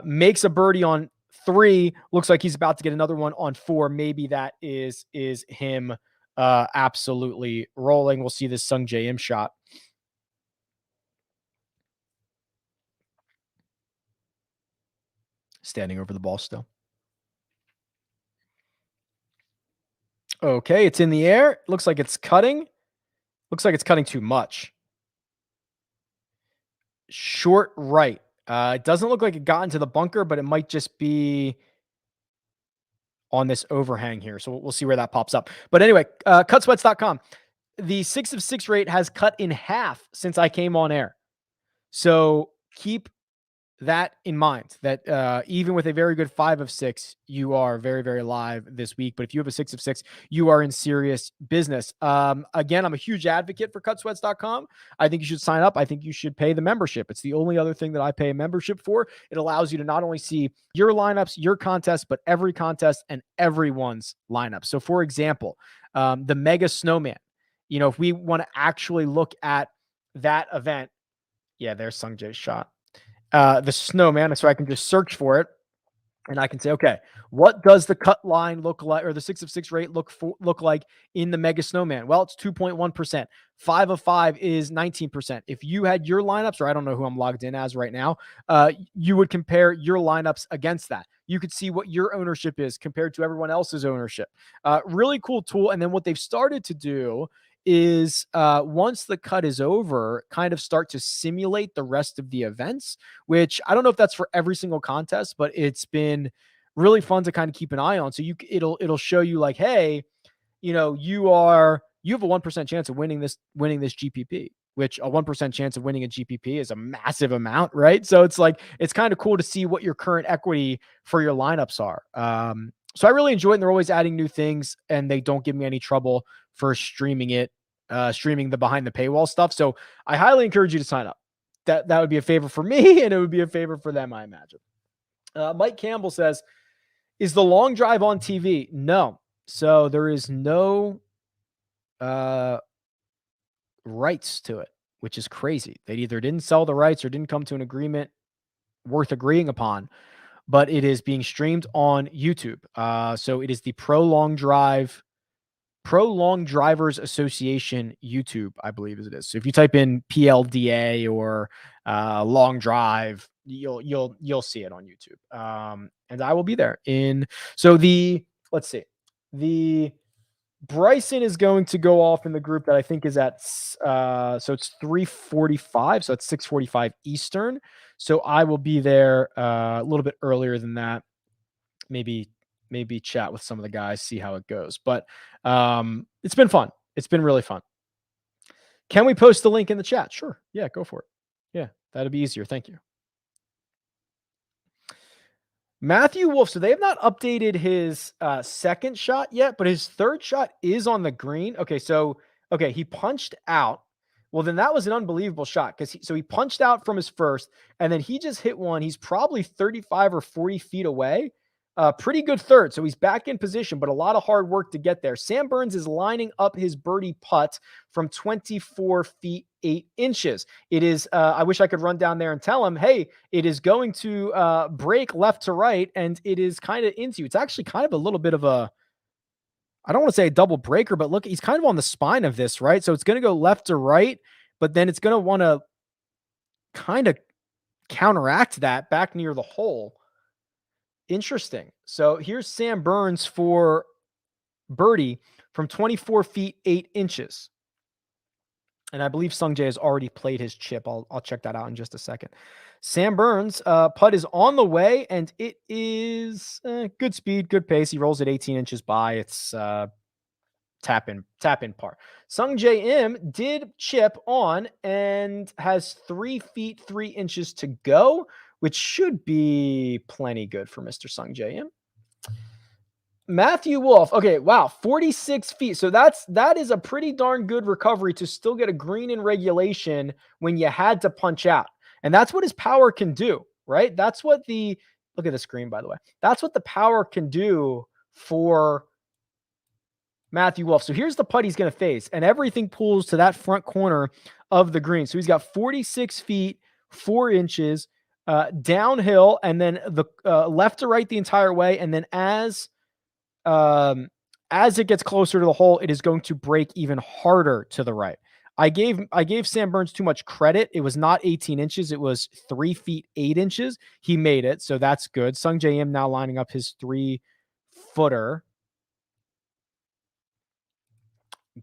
makes a birdie on 3. Looks like he's about to get another one on 4. Maybe that is him absolutely rolling. We'll see this Sung Jae Im shot. Standing over the ball still. Okay, it's in the air. Looks like it's cutting. Looks like it's cutting too much. Short right. It doesn't look like it got into the bunker, but it might just be on this overhang here. So we'll see where that pops up. But anyway, cutsweats.com. The 6 of 6 rate has cut in half since I came on air. So keep that in mind, that even with a very good 5 of 6, you are very, very live this week. But if you have a 6 of 6, you are in serious business. Again, I'm a huge advocate for cutsweats.com. I think you should sign up. I think you should pay the membership. It's the only other thing that I pay a membership for. It allows you to not only see your lineups, your contests, but every contest and everyone's lineup. So for example, the Mega Snowman, if we want to actually look at that event, yeah, there's Sung Jae's shot. The snowman, so I can just search for it and I can say, okay, what does the cut line look like, or the 6 of 6 rate look like in the Mega Snowman? Well, it's 2.1%. 5 of 5 is 19%. If you had your lineups, or I don't know who I'm logged in as right now, you would compare your lineups against that. You could see what your ownership is compared to everyone else's ownership. Really cool tool. And then what they've started to do is once the cut is over, kind of start to simulate the rest of the events, which I don't know if that's for every single contest, but it's been really fun to kind of keep an eye on. So it'll show you like, hey, you have a 1% chance of winning this GPP, which a 1% chance of winning a GPP is a massive amount, right? So it's kind of cool to see what your current equity for your lineups are. So I really enjoy it. And they're always adding new things, and they don't give me any trouble for streaming the behind the paywall stuff. So I highly encourage you to sign up. That would be a favor for me, and it would be a favor for them, I imagine. Mike Campbell says, is the long drive on TV? No. So there is no rights to it, which is crazy. They either didn't sell the rights or didn't come to an agreement worth agreeing upon, but it is being streamed on YouTube. So it is the Pro Long Drivers Association YouTube, I believe it is. So if you type in PLDA or long drive, you'll see it on YouTube. And I will be there let's see. The Bryson is going to go off in the group that I think is at, so it's 3:45. So it's 6:45 Eastern. So I will be there a little bit earlier than that. Maybe chat with some of the guys, see how it goes. But it's been fun. It's been really fun. Can we post the link in the chat? Sure. Yeah, go for it. Yeah, that'd be easier. Thank you. Matthew Wolff. So they have not updated his second shot yet, but his third shot is on the green. Okay, he punched out. Well, then that was an unbelievable shot because he punched out from his first, and then he just hit one. He's probably 35 or 40 feet away. Pretty good third. So he's back in position, but a lot of hard work to get there. Sam Burns is lining up his birdie putt from 24 feet, 8 inches. It is, I wish I could run down there and tell him, hey, it is going to break left to right, and it is kind of into you. It's actually kind of a little bit of I don't want to say a double breaker, but look, he's kind of on the spine of this, right? So it's going to go left to right, but then it's going to want to kind of counteract that back near the hole. Interesting. So here's Sam Burns for birdie from 24 feet, 8 inches. And I believe Sung Jae has already played his chip. I'll check that out in just a second. Sam Burns, putt is on the way, and it is good speed, good pace. He rolls it 18 inches by. It's tap in par. Sung Jae Im did chip on and has 3 feet, 3 inches to go, which should be plenty good for Mr. Sung Jae Im. Matthew Wolff. Okay, wow, 46 feet. So that is a pretty darn good recovery to still get a green in regulation when you had to punch out. And that's what his power can do, right? That's what look at the screen, by the way. That's what the power can do for Matthew Wolff. So here's the putt he's going to face, and everything pulls to that front corner of the green. So he's got 46 feet, 4 inches downhill, and then the left to right the entire way. And then as it gets closer to the hole, it is going to break even harder to the right. I gave Sam Burns too much credit. It was not 18 inches. It was 3 feet, 8 inches. He made it. So that's good. Sung J M now lining up his 3-footer.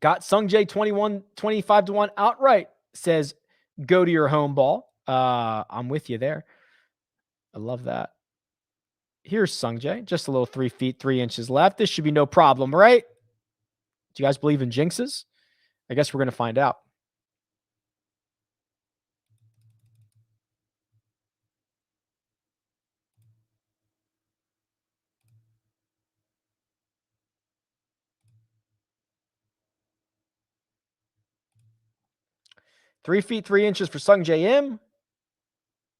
Got Sung J 25 to 1 outright. Says go to your home ball. I'm with you there. I love that. Here's Sung J. Just a little 3 feet, 3 inches left. This should be no problem, right? Do you guys believe in jinxes? I guess we're going to find out. Three feet, 3 inches for Sung J M.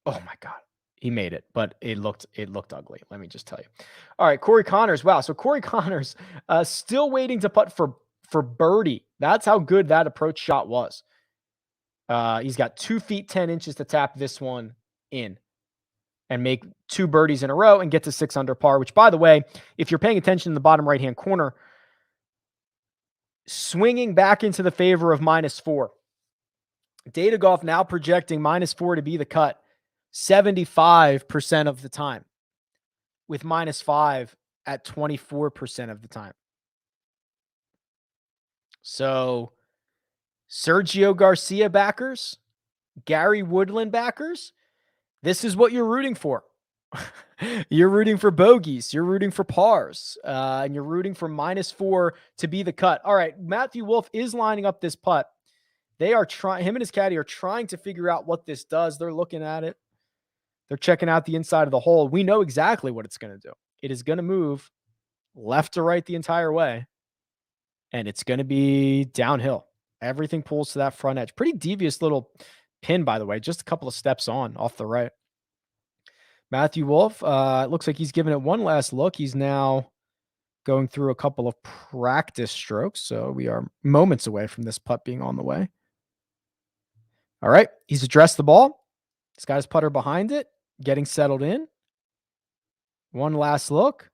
Oh my God. He made it, but it looked ugly. Let me just tell you. All right, Corey Connors. Wow. So Corey Connors still waiting to putt for birdie. That's how good that approach shot was. He's got 2 feet, 10 inches to tap this one in and make 2 birdies in a row and get to 6 under par, which, by the way, if you're paying attention in the bottom right-hand corner, swinging back into the favor of -4. Data Golf now projecting -4 to be the cut 75% of the time, with -5 at 24% of the time. So Sergio Garcia backers, Gary Woodland backers, this is what you're rooting for. You're rooting for bogeys. You're rooting for pars. And you're rooting for -4 to be the cut. All right. Matthew Wolff is lining up this putt. They are trying, him and his caddy are trying to figure out what this does. They're looking at it. They're checking out the inside of the hole. We know exactly what it's going to do. It is going to move left to right the entire way. And it's going to be downhill. Everything pulls to that front edge. Pretty devious little pin, by the way. Just a couple of steps on off the right. Matthew Wolff, it looks like he's given it one last look. He's now going through a couple of practice strokes. So we are moments away from this putt being on the way. All right. He's addressed the ball. He's got his putter behind it, getting settled in. One last look.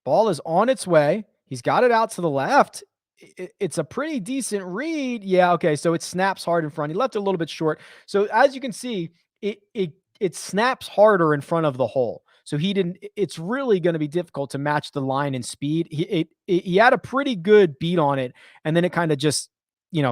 Ball is on its way. He's got it out to the left. It's a pretty decent read. Yeah, okay. So it snaps hard in front. He left it a little bit short. So as you can see, it snaps harder in front of the hole. So he didn't. It's really going to be difficult to match the line and speed. He had a pretty good beat on it, and then it kind of just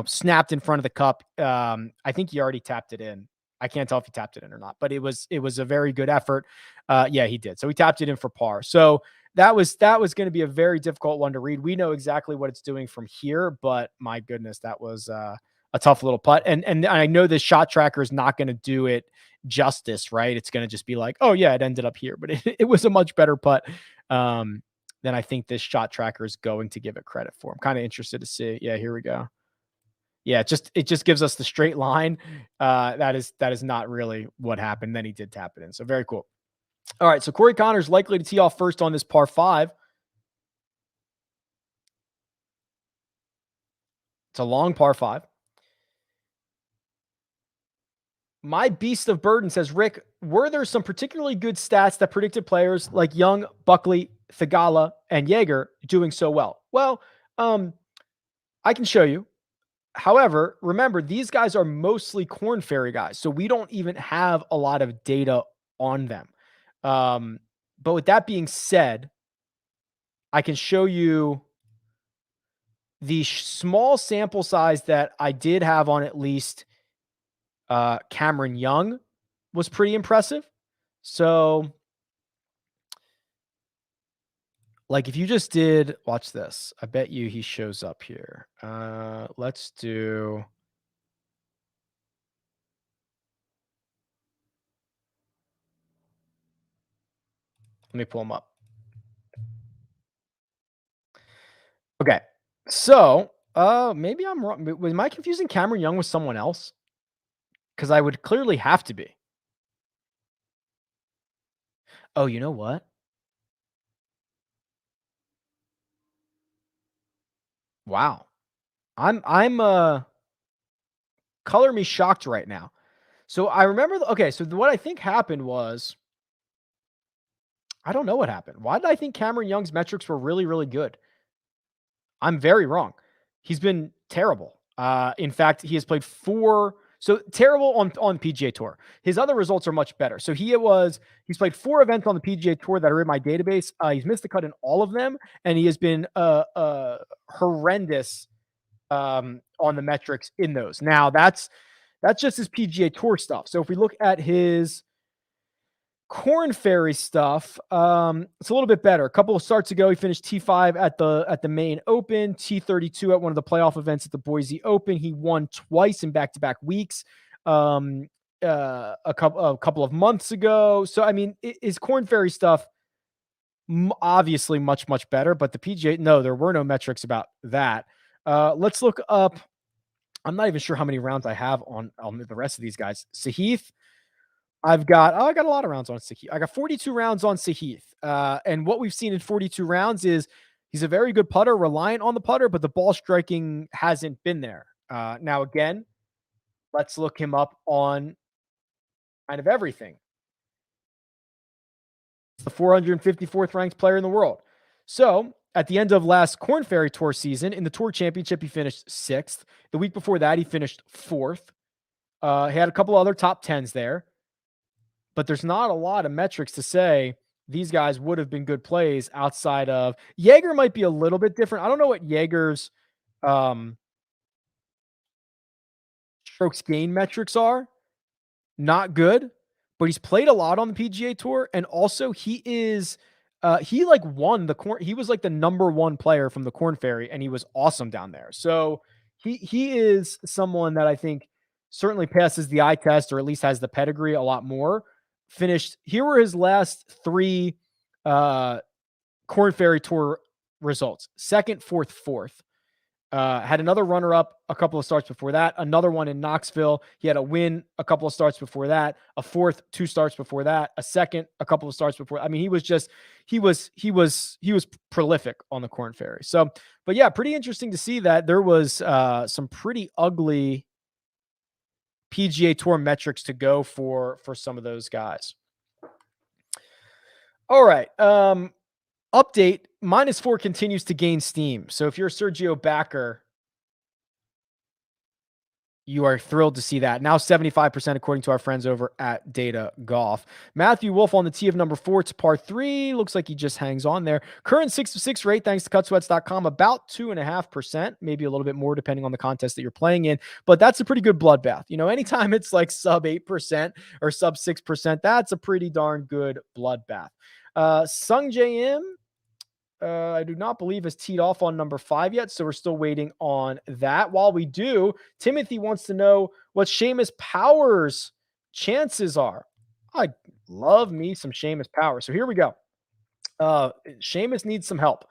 snapped in front of the cup. I think he already tapped it in. I can't tell if he tapped it in or not, but it was a very good effort. Yeah, he did. So he tapped it in for par. So that was going to be a very difficult one to read. We know exactly what it's doing from here, but my goodness, that was a tough little putt. And I know this shot tracker is not going to do it justice, right? It's going to just be like, oh yeah, it ended up here, but it was a much better putt than I think this shot tracker is going to give it credit for. I'm kind of interested to see. Yeah, here we go. Yeah, it just gives us the straight line. That is not really what happened. Then he did tap it in. So very cool. All right, so Corey Connors likely to tee off first on this par 5. It's a long par 5. My Beast of Burden says, Rick, were there some particularly good stats that predicted players like Young, Buckley, Thigala, and Jaeger doing so well? Well, I can show you. However, remember, these guys are mostly Corn Ferry guys, so we don't even have a lot of data on them. But with that being said, I can show you the small sample size that I did have on at least Cameron Young was pretty impressive. So, like, if you just did, watch this. I bet you he shows up here. Let's do. Let me pull him up. Okay. So, maybe I'm wrong. Am I confusing Cameron Young with someone else? Because I would clearly have to be. Oh, you know what? Wow. I'm color me shocked right now. So I remember okay, so what I think happened was I don't know what happened. Why did I think Cameron Young's metrics were really, really good? I'm very wrong. He's been terrible. In fact, he has played terrible on PGA Tour. His other results are much better. So he's played 4 events on the PGA Tour that are in my database. He's missed the cut in all of them, and he has been horrendous on the metrics in those. Now that's just his PGA Tour stuff. So if we look at his Corn Ferry stuff, it's a little bit better. A couple of starts ago, he finished T5 at the Maine Open, T32 at one of the playoff events at the Boise Open. He won twice in back-to-back weeks a couple of months ago. So I mean, his Corn Ferry stuff obviously much better, but the PGA, no, there were no metrics about that. Let's look up. I'm not even sure how many rounds I have on the rest of these guys. Sahith, I got a lot of rounds on Sahith. I got 42 rounds on Sahith. And what we've seen in 42 rounds is he's a very good putter, reliant on the putter, but the ball striking hasn't been there. Now, again, let's look him up on kind of everything. It's the 454th ranked player in the world. So at the end of last Corn Ferry Tour season, in the Tour Championship, he finished 6th. The week before that, he finished 4th. He had a couple other top 10s there. But there's not a lot of metrics to say these guys would have been good plays outside of Jaeger. Might be a little bit different. I don't know what Jaeger's strokes gain metrics are. Not good, but he's played a lot on the PGA Tour, and also he won the corn. He was like the number 1 player from the Corn Ferry, and he was awesome down there. So he is someone that I think certainly passes the eye test, or at least has the pedigree a lot more. Here were his last 3 Corn Ferry Tour results: 2nd, 4th, 4th. Had another runner-up a couple of starts before that, another one in Knoxville. He had a win a couple of starts before that, a 4th 2 starts before that, a 2nd a couple of starts before. I mean, he was prolific on the Corn Ferry. So, but yeah, pretty interesting to see that there was some pretty ugly PGA Tour metrics to go for some of those guys. All right. Update, -4 continues to gain steam. So if you're a Sergio backer, you are thrilled to see that. Now 75% according to our friends over at Data Golf. Matthew Wolff on the tee of number 4 to par 3. Looks like he just hangs on there. Current 6-6 rate, thanks to cutsweats.com, about 2.5%, maybe a little bit more depending on the contest that you're playing in. But that's a pretty good bloodbath. You know, anytime it's like sub 8% or sub 6%, that's a pretty darn good bloodbath. Sung JM, I do not believe has teed off on number 5 yet, so we're still waiting on that. While we do, Timothy wants to know what Seamus Power's chances are. I love me some Seamus Power. So here we go. Seamus needs some help.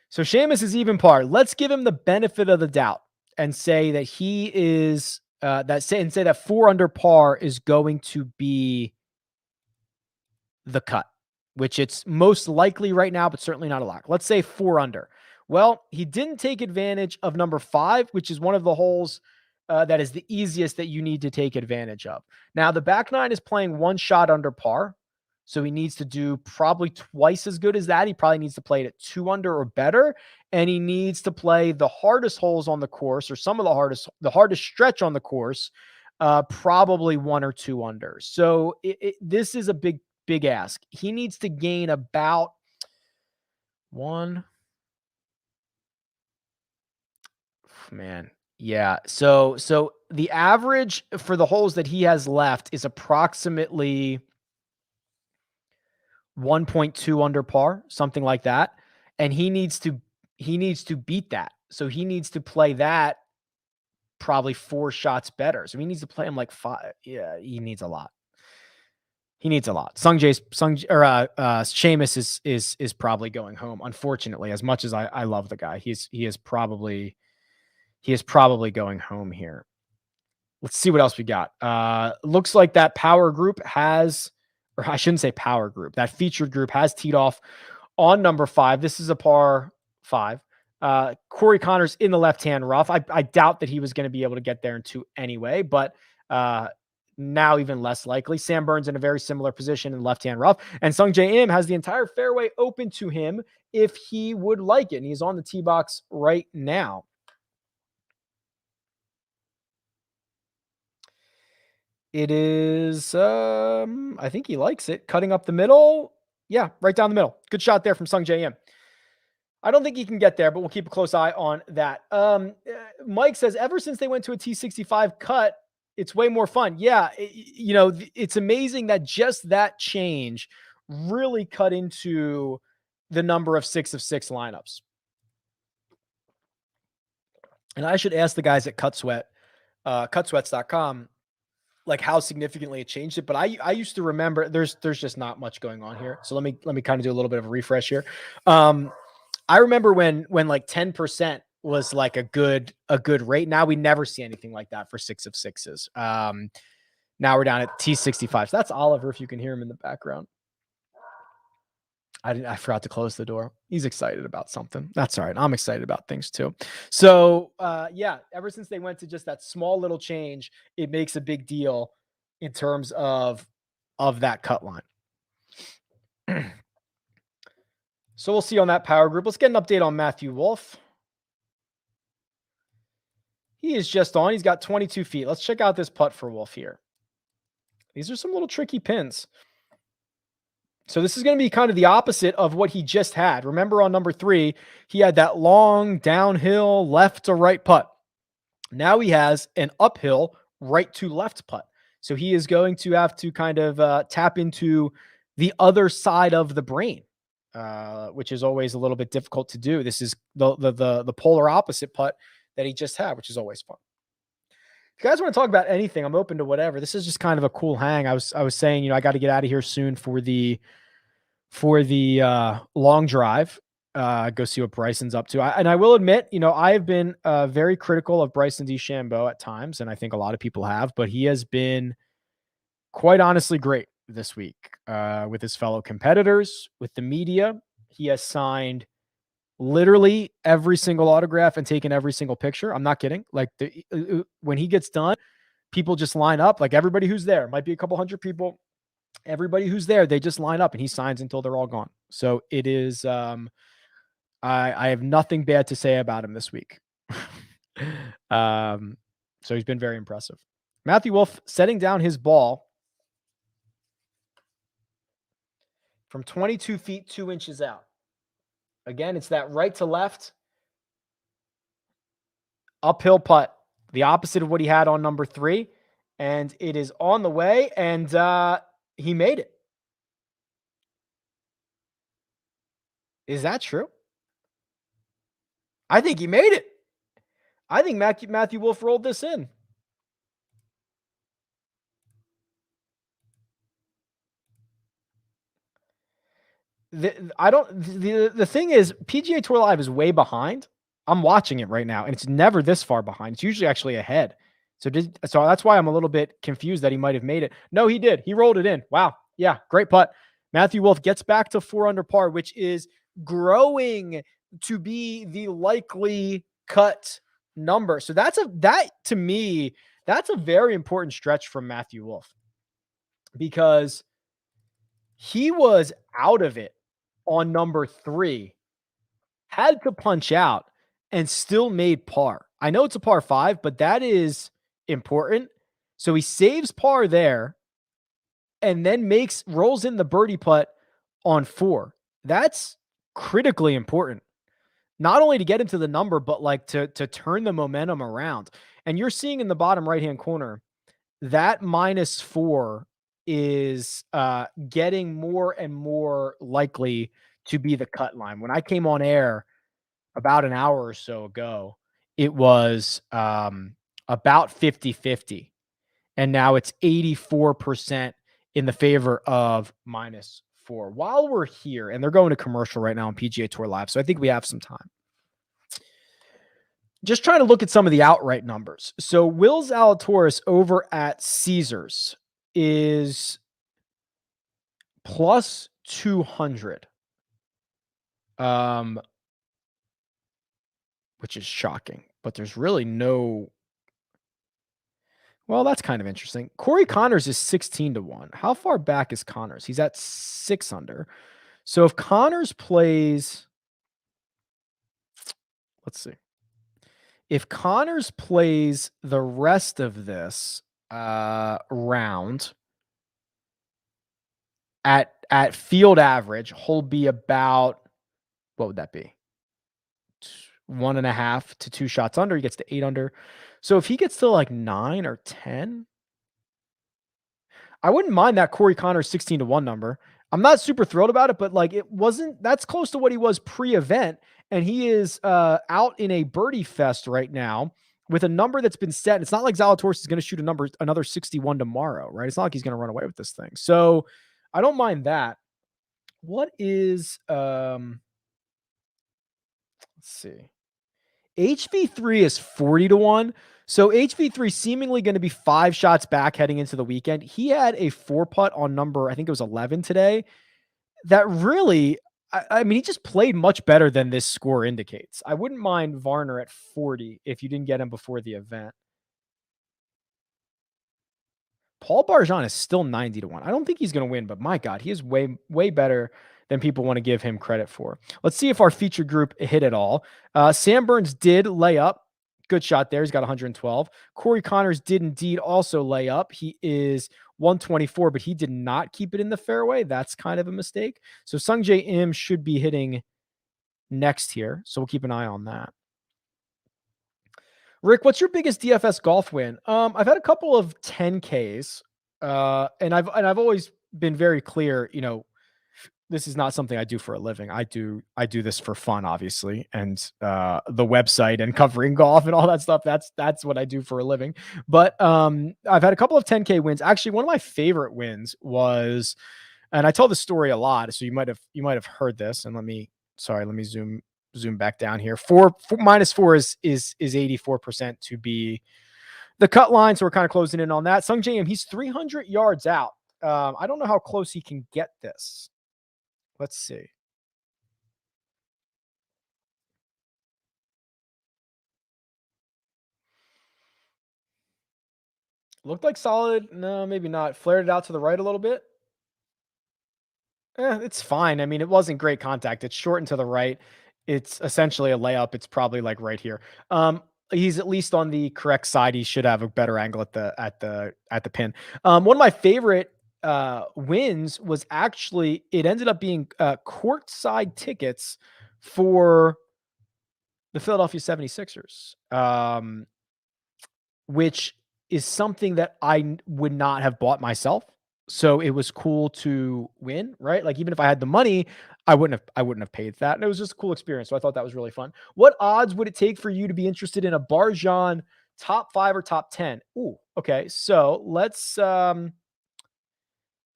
So Seamus is even par. Let's give him the benefit of the doubt and say that he is say that 4 under par is going to be the cut, which it's most likely right now, but certainly not a lock. Let's say 4 under. Well, he didn't take advantage of number 5, which is one of the holes that is the easiest that you need to take advantage of. Now, the back 9 is playing 1 shot under par, so he needs to do probably twice as good as that. He probably needs to play it at 2 under or better, and he needs to play the hardest holes on the course, or some of the hardest stretch on the course, probably 1 or 2 under. So this is a big ask. He needs to gain about 1. Man. Yeah. So the average for the holes that he has left is approximately 1.2 under par, something like that. And he needs to beat that. So he needs to play that probably 4 shots better. So he needs to play him like 5. Yeah, he needs a lot. Seamus is probably going home. Unfortunately, as much as I love the guy, he is probably going home here. Let's see what else we got. Looks like that power group has, or I shouldn't say power group, that featured group has teed off on number 5. This is a par 5. Corey Connors in the left-hand rough. I doubt that he was going to be able to get there in two anyway, but now even less likely. Sam Burns in a very similar position in left-hand rough. And Sung Jae Im has the entire fairway open to him if he would like it. And he's on the tee box right now. It is, I think he likes it. Cutting up the middle. Yeah, right down the middle. Good shot there from Sung Jae Im. I don't think he can get there, but we'll keep a close eye on that. Mike says, ever since they went to a T65 cut, it's way more fun. Yeah, it's amazing that just that change really cut into the number of 6 of 6 lineups. And I should ask the guys at cutsweats.com, like how significantly it changed it. But I used to remember there's just not much going on here. So let me kind of do a little bit of a refresh here. I remember when like 10% was like a good rate. Now we never see anything like that for 6 of 6s. Now we're down at T65. So that's Oliver, if you can hear him in the background. I forgot to close the door. He's excited about something. That's all right. I'm excited about things too. So yeah, ever since they went to just that small little change, it makes a big deal in terms of that cut line. So we'll see on that power group. Let's get an update on Matthew Wolff. He is just on. He's got 22 feet. Let's check out this putt for Wolff here. These are some little tricky pins. So this is going to be kind of the opposite of what he just had. Remember on number 3, he had that long downhill left to right putt. Now he has an uphill right to left putt. So he is going to have to kind of tap into the other side of the brain, which is always a little bit difficult to do. This is the polar opposite putt that he just had, which is always fun. If you guys want to talk about anything, I'm open to whatever. This is just kind of a cool hang. I was saying, I got to get out of here soon for the long drive. Go see what Bryson's up to. And I will admit, I have been very critical of Bryson DeChambeau at times, and I think a lot of people have, but he has been quite honestly great this week with his fellow competitors, with the media. He has signed literally every single autograph and taken every single picture. I'm not kidding. Like when he gets done, people just line up. Like everybody who's there, might be a couple hundred people. Everybody who's there, they just line up and he signs until they're all gone. So it is, I have nothing bad to say about him this week. So he's been very impressive. Matthew Wolff setting down his ball from 22 feet, 2 inches out. Again, it's that right to left uphill putt, the opposite of what he had on number 3. And it is on the way, and he made it. Is that true? I think he made it. I think Matthew Wolff rolled this in. The thing is, PGA Tour Live is way behind. I'm watching it right now, and it's never this far behind. It's usually actually ahead. So that's why I'm a little bit confused that he might have made it. No, he did. He rolled it in. Wow. Yeah, great putt. Matthew Wolff gets back to 4 under par, which is growing to be the likely cut number. So to me, that's a very important stretch from Matthew Wolff, because he was out of it on number 3, had to punch out, and still made par. I know it's a par 5, but that is important. So he saves par there and then rolls in the birdie putt on 4. That's critically important, not only to get into the number, but like to turn the momentum around. And you're seeing in the bottom right-hand corner that -4 is getting more and more likely to be the cut line. When I came on air about an hour or so ago, it was about 50-50. And now it's 84% in the favor of -4. While we're here, and they're going to commercial right now on PGA Tour Live, so I think we have some time. Just trying to look at some of the outright numbers. So Will Zalatoris over at Caesars is plus 200. which is shocking. But there's really no. Well, that's kind of interesting. Corey Connors is 16 to 1. How far back is Connors? He's at 6 under. So if Connors plays, let's see. If Connors plays the rest of this round at field average, he'll be about, what would that be? 1.5 to 2 shots under. He gets to 8 under. So if he gets to like 9 or 10, I wouldn't mind that Corey Connors 16 to 1 number. I'm not super thrilled about it, but like that's close to what he was pre-event. And he is out in a birdie fest right now with a number that's been set. It's not like Zalatoris is going to shoot another 61 tomorrow, right? It's not like he's going to run away with this thing. So I don't mind that. What is, let's see. HV3 is 40 to 1. So HV3 seemingly going to be 5 shots back heading into the weekend. He had a 4-putt on number, I think it was 11 today. That really, I mean, he just played much better than this score indicates. I wouldn't mind Varner at 40 if you didn't get him before the event. Paul Barjon is still 90 to 1. I don't think he's going to win, but my God, he is way, way better than people want to give him credit for. Let's see if our feature group hit it all. Sam Burns did lay up. Good shot there. He's got 112. Corey Connors did indeed also lay up. He is 124, but he did not keep it in the fairway. That's kind of a mistake. So Sungjae Im should be hitting next here. So we'll keep an eye on that. Rick, what's your biggest DFS golf win? I've had a couple of 10Ks, and I've always been very clear, this is not something I do for a living. I do this for fun, obviously, and the website and covering golf and all that stuff. That's what I do for a living. But I've had a couple of 10K wins. Actually, one of my favorite wins was, and I tell the story a lot, so you might have heard this. And let me zoom back down here. -4 is 84% to be the cut line. So we're kind of closing in on that. Sungjae Im, he's 300 yards out. I don't know how close he can get this. Let's see. Looked like solid. No, maybe not. Flared it out to the right a little bit. It's fine. I mean, it wasn't great contact. It's short and to the right. It's essentially a layup. It's probably like right here. He's at least on the correct side. He should have a better angle at the pin. One of my favorite wins was actually, it ended up being courtside tickets for the Philadelphia 76ers, which is something that I would not have bought myself. So it was cool to win, right? Like, even if I had the money, I wouldn't have paid that. And it was just a cool experience. So I thought that was really fun. What odds would it take for you to be interested in a Barjon top 5 or top 10? Ooh, okay. So let's,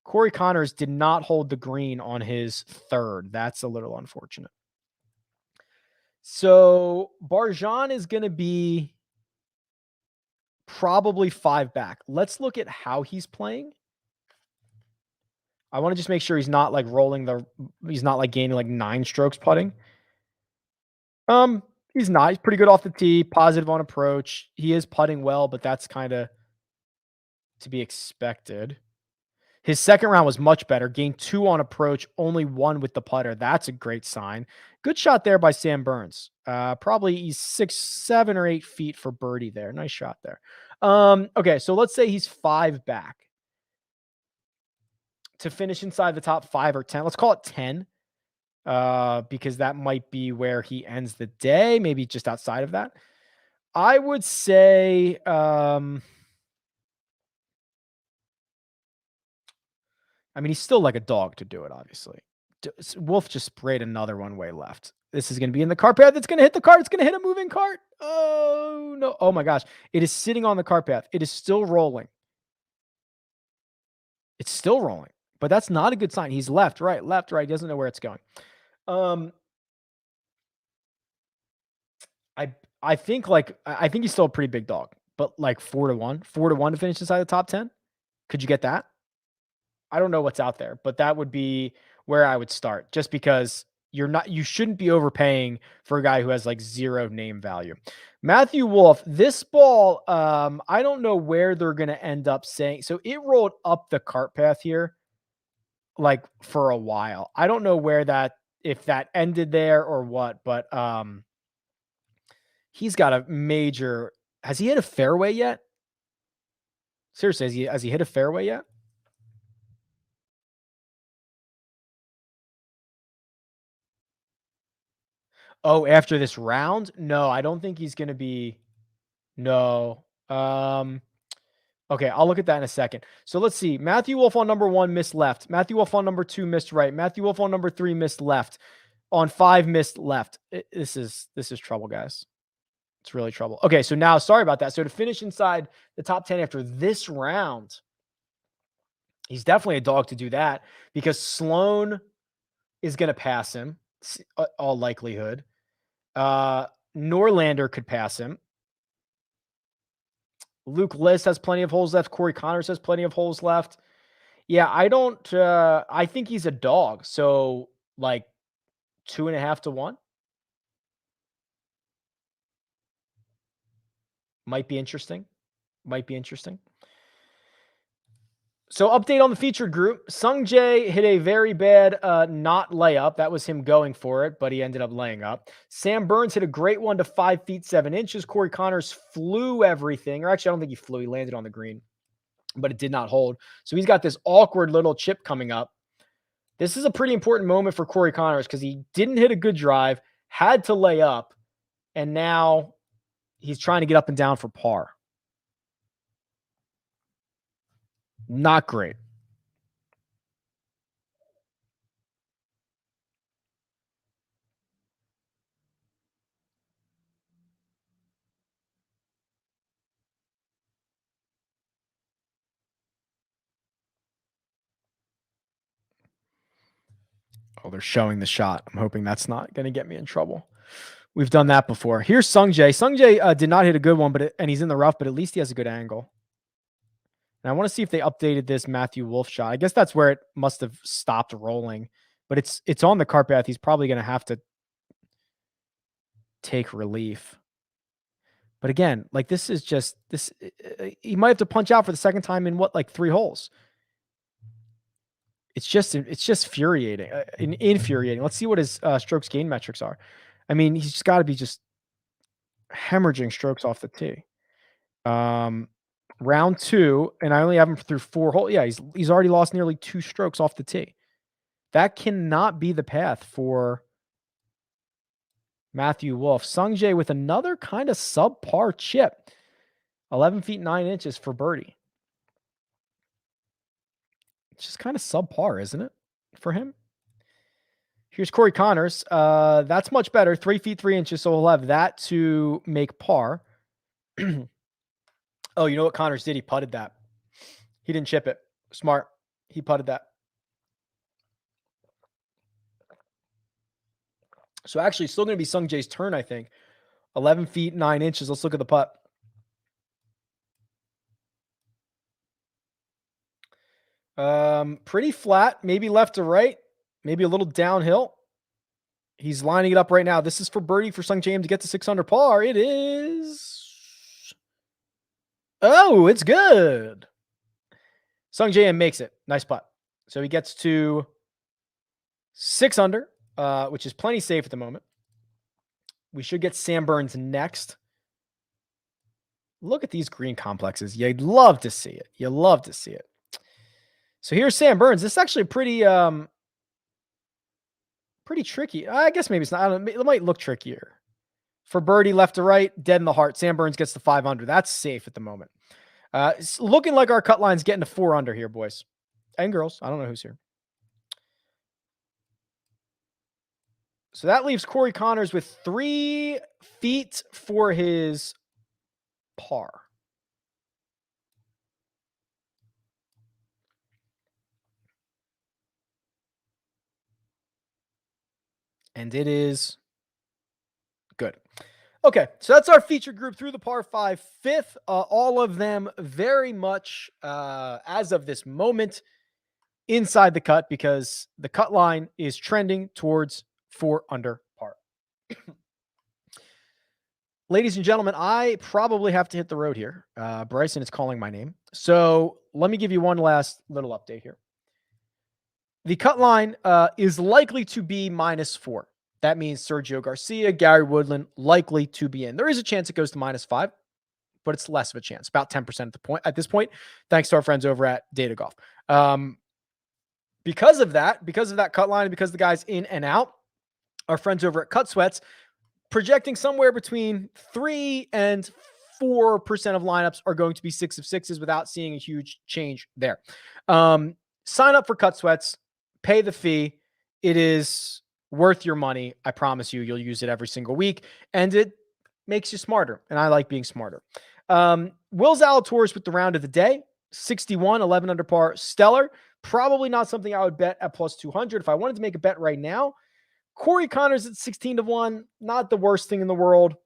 Corey Connors did not hold the green on his third. That's a little unfortunate. So Barjon is going to be probably 5 back. Let's look at how he's playing. I want to just make sure he's not like he's not like gaining like 9 strokes putting. He's not. He's pretty good off the tee, positive on approach. He is putting well, but that's kind of to be expected. His second round was much better. Gained 2 on approach, only 1 with the putter. That's a great sign. Good shot there by Sam Burns. Probably he's 6, 7, or 8 feet for birdie there. Nice shot there. Okay, so let's say he's 5 back to finish inside the top 5 or 10. Let's call it 10, because that might be where he ends the day, maybe just outside of that. I would say, I mean, he's still like a dog to do it, obviously. Wolff just sprayed another one-way left. This is going to be in the cart path. It's going to hit the cart. It's going to hit a moving cart. Oh, no. Oh, my gosh. It is sitting on the cart path. It is still rolling. It's still rolling. But that's not a good sign. He's left, right. He doesn't know where it's going. I think he's still a pretty big dog, but like 4 to 1 to finish inside the top 10. Could you get that? I don't know what's out there, but that would be where I would start, just because you shouldn't be overpaying for a guy who has like zero name value. Matthew Wolff, this ball, I don't know where they're going to end up saying. So it rolled up the cart path here, like for a while. I don't know if that ended there or what, but he's got a major. Has he hit a fairway yet? Seriously, has he hit a fairway yet? Oh, after this round? No, I don't think he's going to be. No. Okay, I'll look at that in a second. So let's see. Matthew Wolff on number 1 missed left. Matthew Wolff on number 2 missed right. Matthew Wolff on number 3 missed left. On 5 missed left. This is trouble, guys. It's really trouble. Okay, so now, sorry about that. So to finish inside the top 10 after this round, he's definitely a dog to do that because Sloan is going to pass him, all likelihood. Norlander could pass him. Luke List has plenty of holes left. Corey Connors has plenty of holes left. Yeah, I think he's a dog. So like 2.5 to 1 might be interesting. So update on the featured group. Sung Jae hit a very bad not layup. That was him going for it, but he ended up laying up. Sam Burns hit a great one to 5 feet 7 inches. Corey Connors flew everything. Or actually, I don't think he flew. He landed on the green, but it did not hold. So he's got this awkward little chip coming up. This is a pretty important moment for Corey Connors because he didn't hit a good drive, had to lay up, and now he's trying to get up and down for par. Not great. Oh, they're showing the shot. I'm hoping that's not going to get me in trouble. We've done that before. Here's Sung Jae. Sung Jae did not hit a good one, and he's in the rough, but at least he has a good angle. And I want to see if they updated this Matthew Wolff shot. I guess that's where it must have stopped rolling, but it's on the cart path. He's probably going to have to take relief. But again, like this is just this. He might have to punch out for the second time in like 3 holes. It's just infuriating. Let's see what his strokes gain metrics are. I mean, he's just got to be just hemorrhaging strokes off the tee. Round 2, and I only have him through 4 holes. Yeah, he's already lost nearly 2 strokes off the tee. That cannot be the path for Matthew Wolff. Sung Jae with another kind of subpar chip. 11 feet 9 inches for birdie. It's just kind of subpar, isn't it, for him? Here's Corey Connors. That's much better. 3 feet 3 inches, so he'll have that to make par. Oh, you know what Connors did? He putted that. He didn't chip it. Smart. He putted that. So actually, still going to be Sung Jae's turn, I think. 11 feet 9 inches. Let's look at the putt. Pretty flat, maybe left to right, maybe a little downhill. He's lining it up right now. This is for birdie for Sung Jae to get to 6 under par. It is. Oh, it's good. Sung Jae makes it. Nice putt. So he gets to 6 under, which is plenty safe at the moment. We should get Sam Burns next. Look at these green complexes. You'd love to see it. You love to see it. So here's Sam Burns. This is actually pretty tricky. I guess maybe it's not. I don't know, it might look trickier. For birdie, left to right, dead in the heart. Sam Burns gets to 5 under. That's safe at the moment. It's looking like our cut line's getting to 4 under here, boys and girls. I don't know who's here. So that leaves Corey Connors with 3 feet for his par. And it is good. Okay, so that's our feature group through the par 5 fifth. All of them very much, as of this moment, inside the cut because the cut line is trending towards 4 under par. Ladies and gentlemen, I probably have to hit the road here. Bryson is calling my name. So let me give you one last little update here. The cut line is likely to be -4. That means Sergio Garcia, Gary Woodland likely to be in. There is a chance it goes to -5, but it's less of a chance, about 10% at this point, thanks to our friends over at Data Golf. Because of that cut line, because the guys in and out, our friends over at Cut Sweats projecting somewhere between 3 and 4% of lineups are going to be 6 of 6s without seeing a huge change there. Sign up for Cut Sweats, pay the fee. It is worth your money. I promise you, you'll use it every single week, and it makes you smarter. And I like being smarter. Will Zalatoris with the round of the day, 61, 11 under par, stellar. Probably not something I would bet at plus 200. If I wanted to make a bet right now, Corey Connors at 16 to 1, not the worst thing in the world.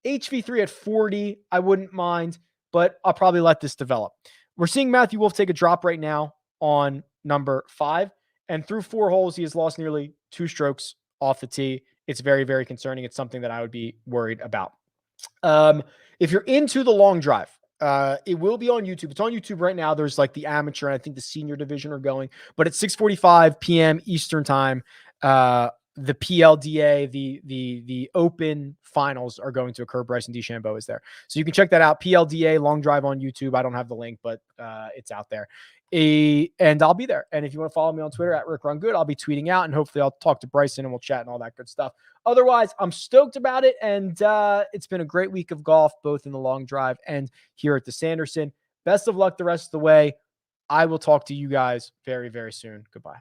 HV3 at 40, I wouldn't mind, but I'll probably let this develop. We're seeing Matthew Wolff take a drop right now on number 5, and through 4 holes, he has lost nearly 2 strokes off the tee. It's very, very concerning. It's something that I would be worried about. If you're into the long drive, it will be on YouTube. It's on YouTube right now. There's like the amateur and I think the senior division are going, but at 6:45 p.m. Eastern time, the PLDA, the open finals are going to occur. Bryson DeChambeau is there. So you can check that out. PLDA long drive on YouTube. I don't have the link, but it's out there. And I'll be there. And if you want to follow me on Twitter at RickRunGood, I'll be tweeting out and hopefully I'll talk to Bryson and we'll chat and all that good stuff. Otherwise, I'm stoked about it. And it's been a great week of golf, both in the long drive and here at the Sanderson. Best of luck the rest of the way. I will talk to you guys very, very soon. Goodbye.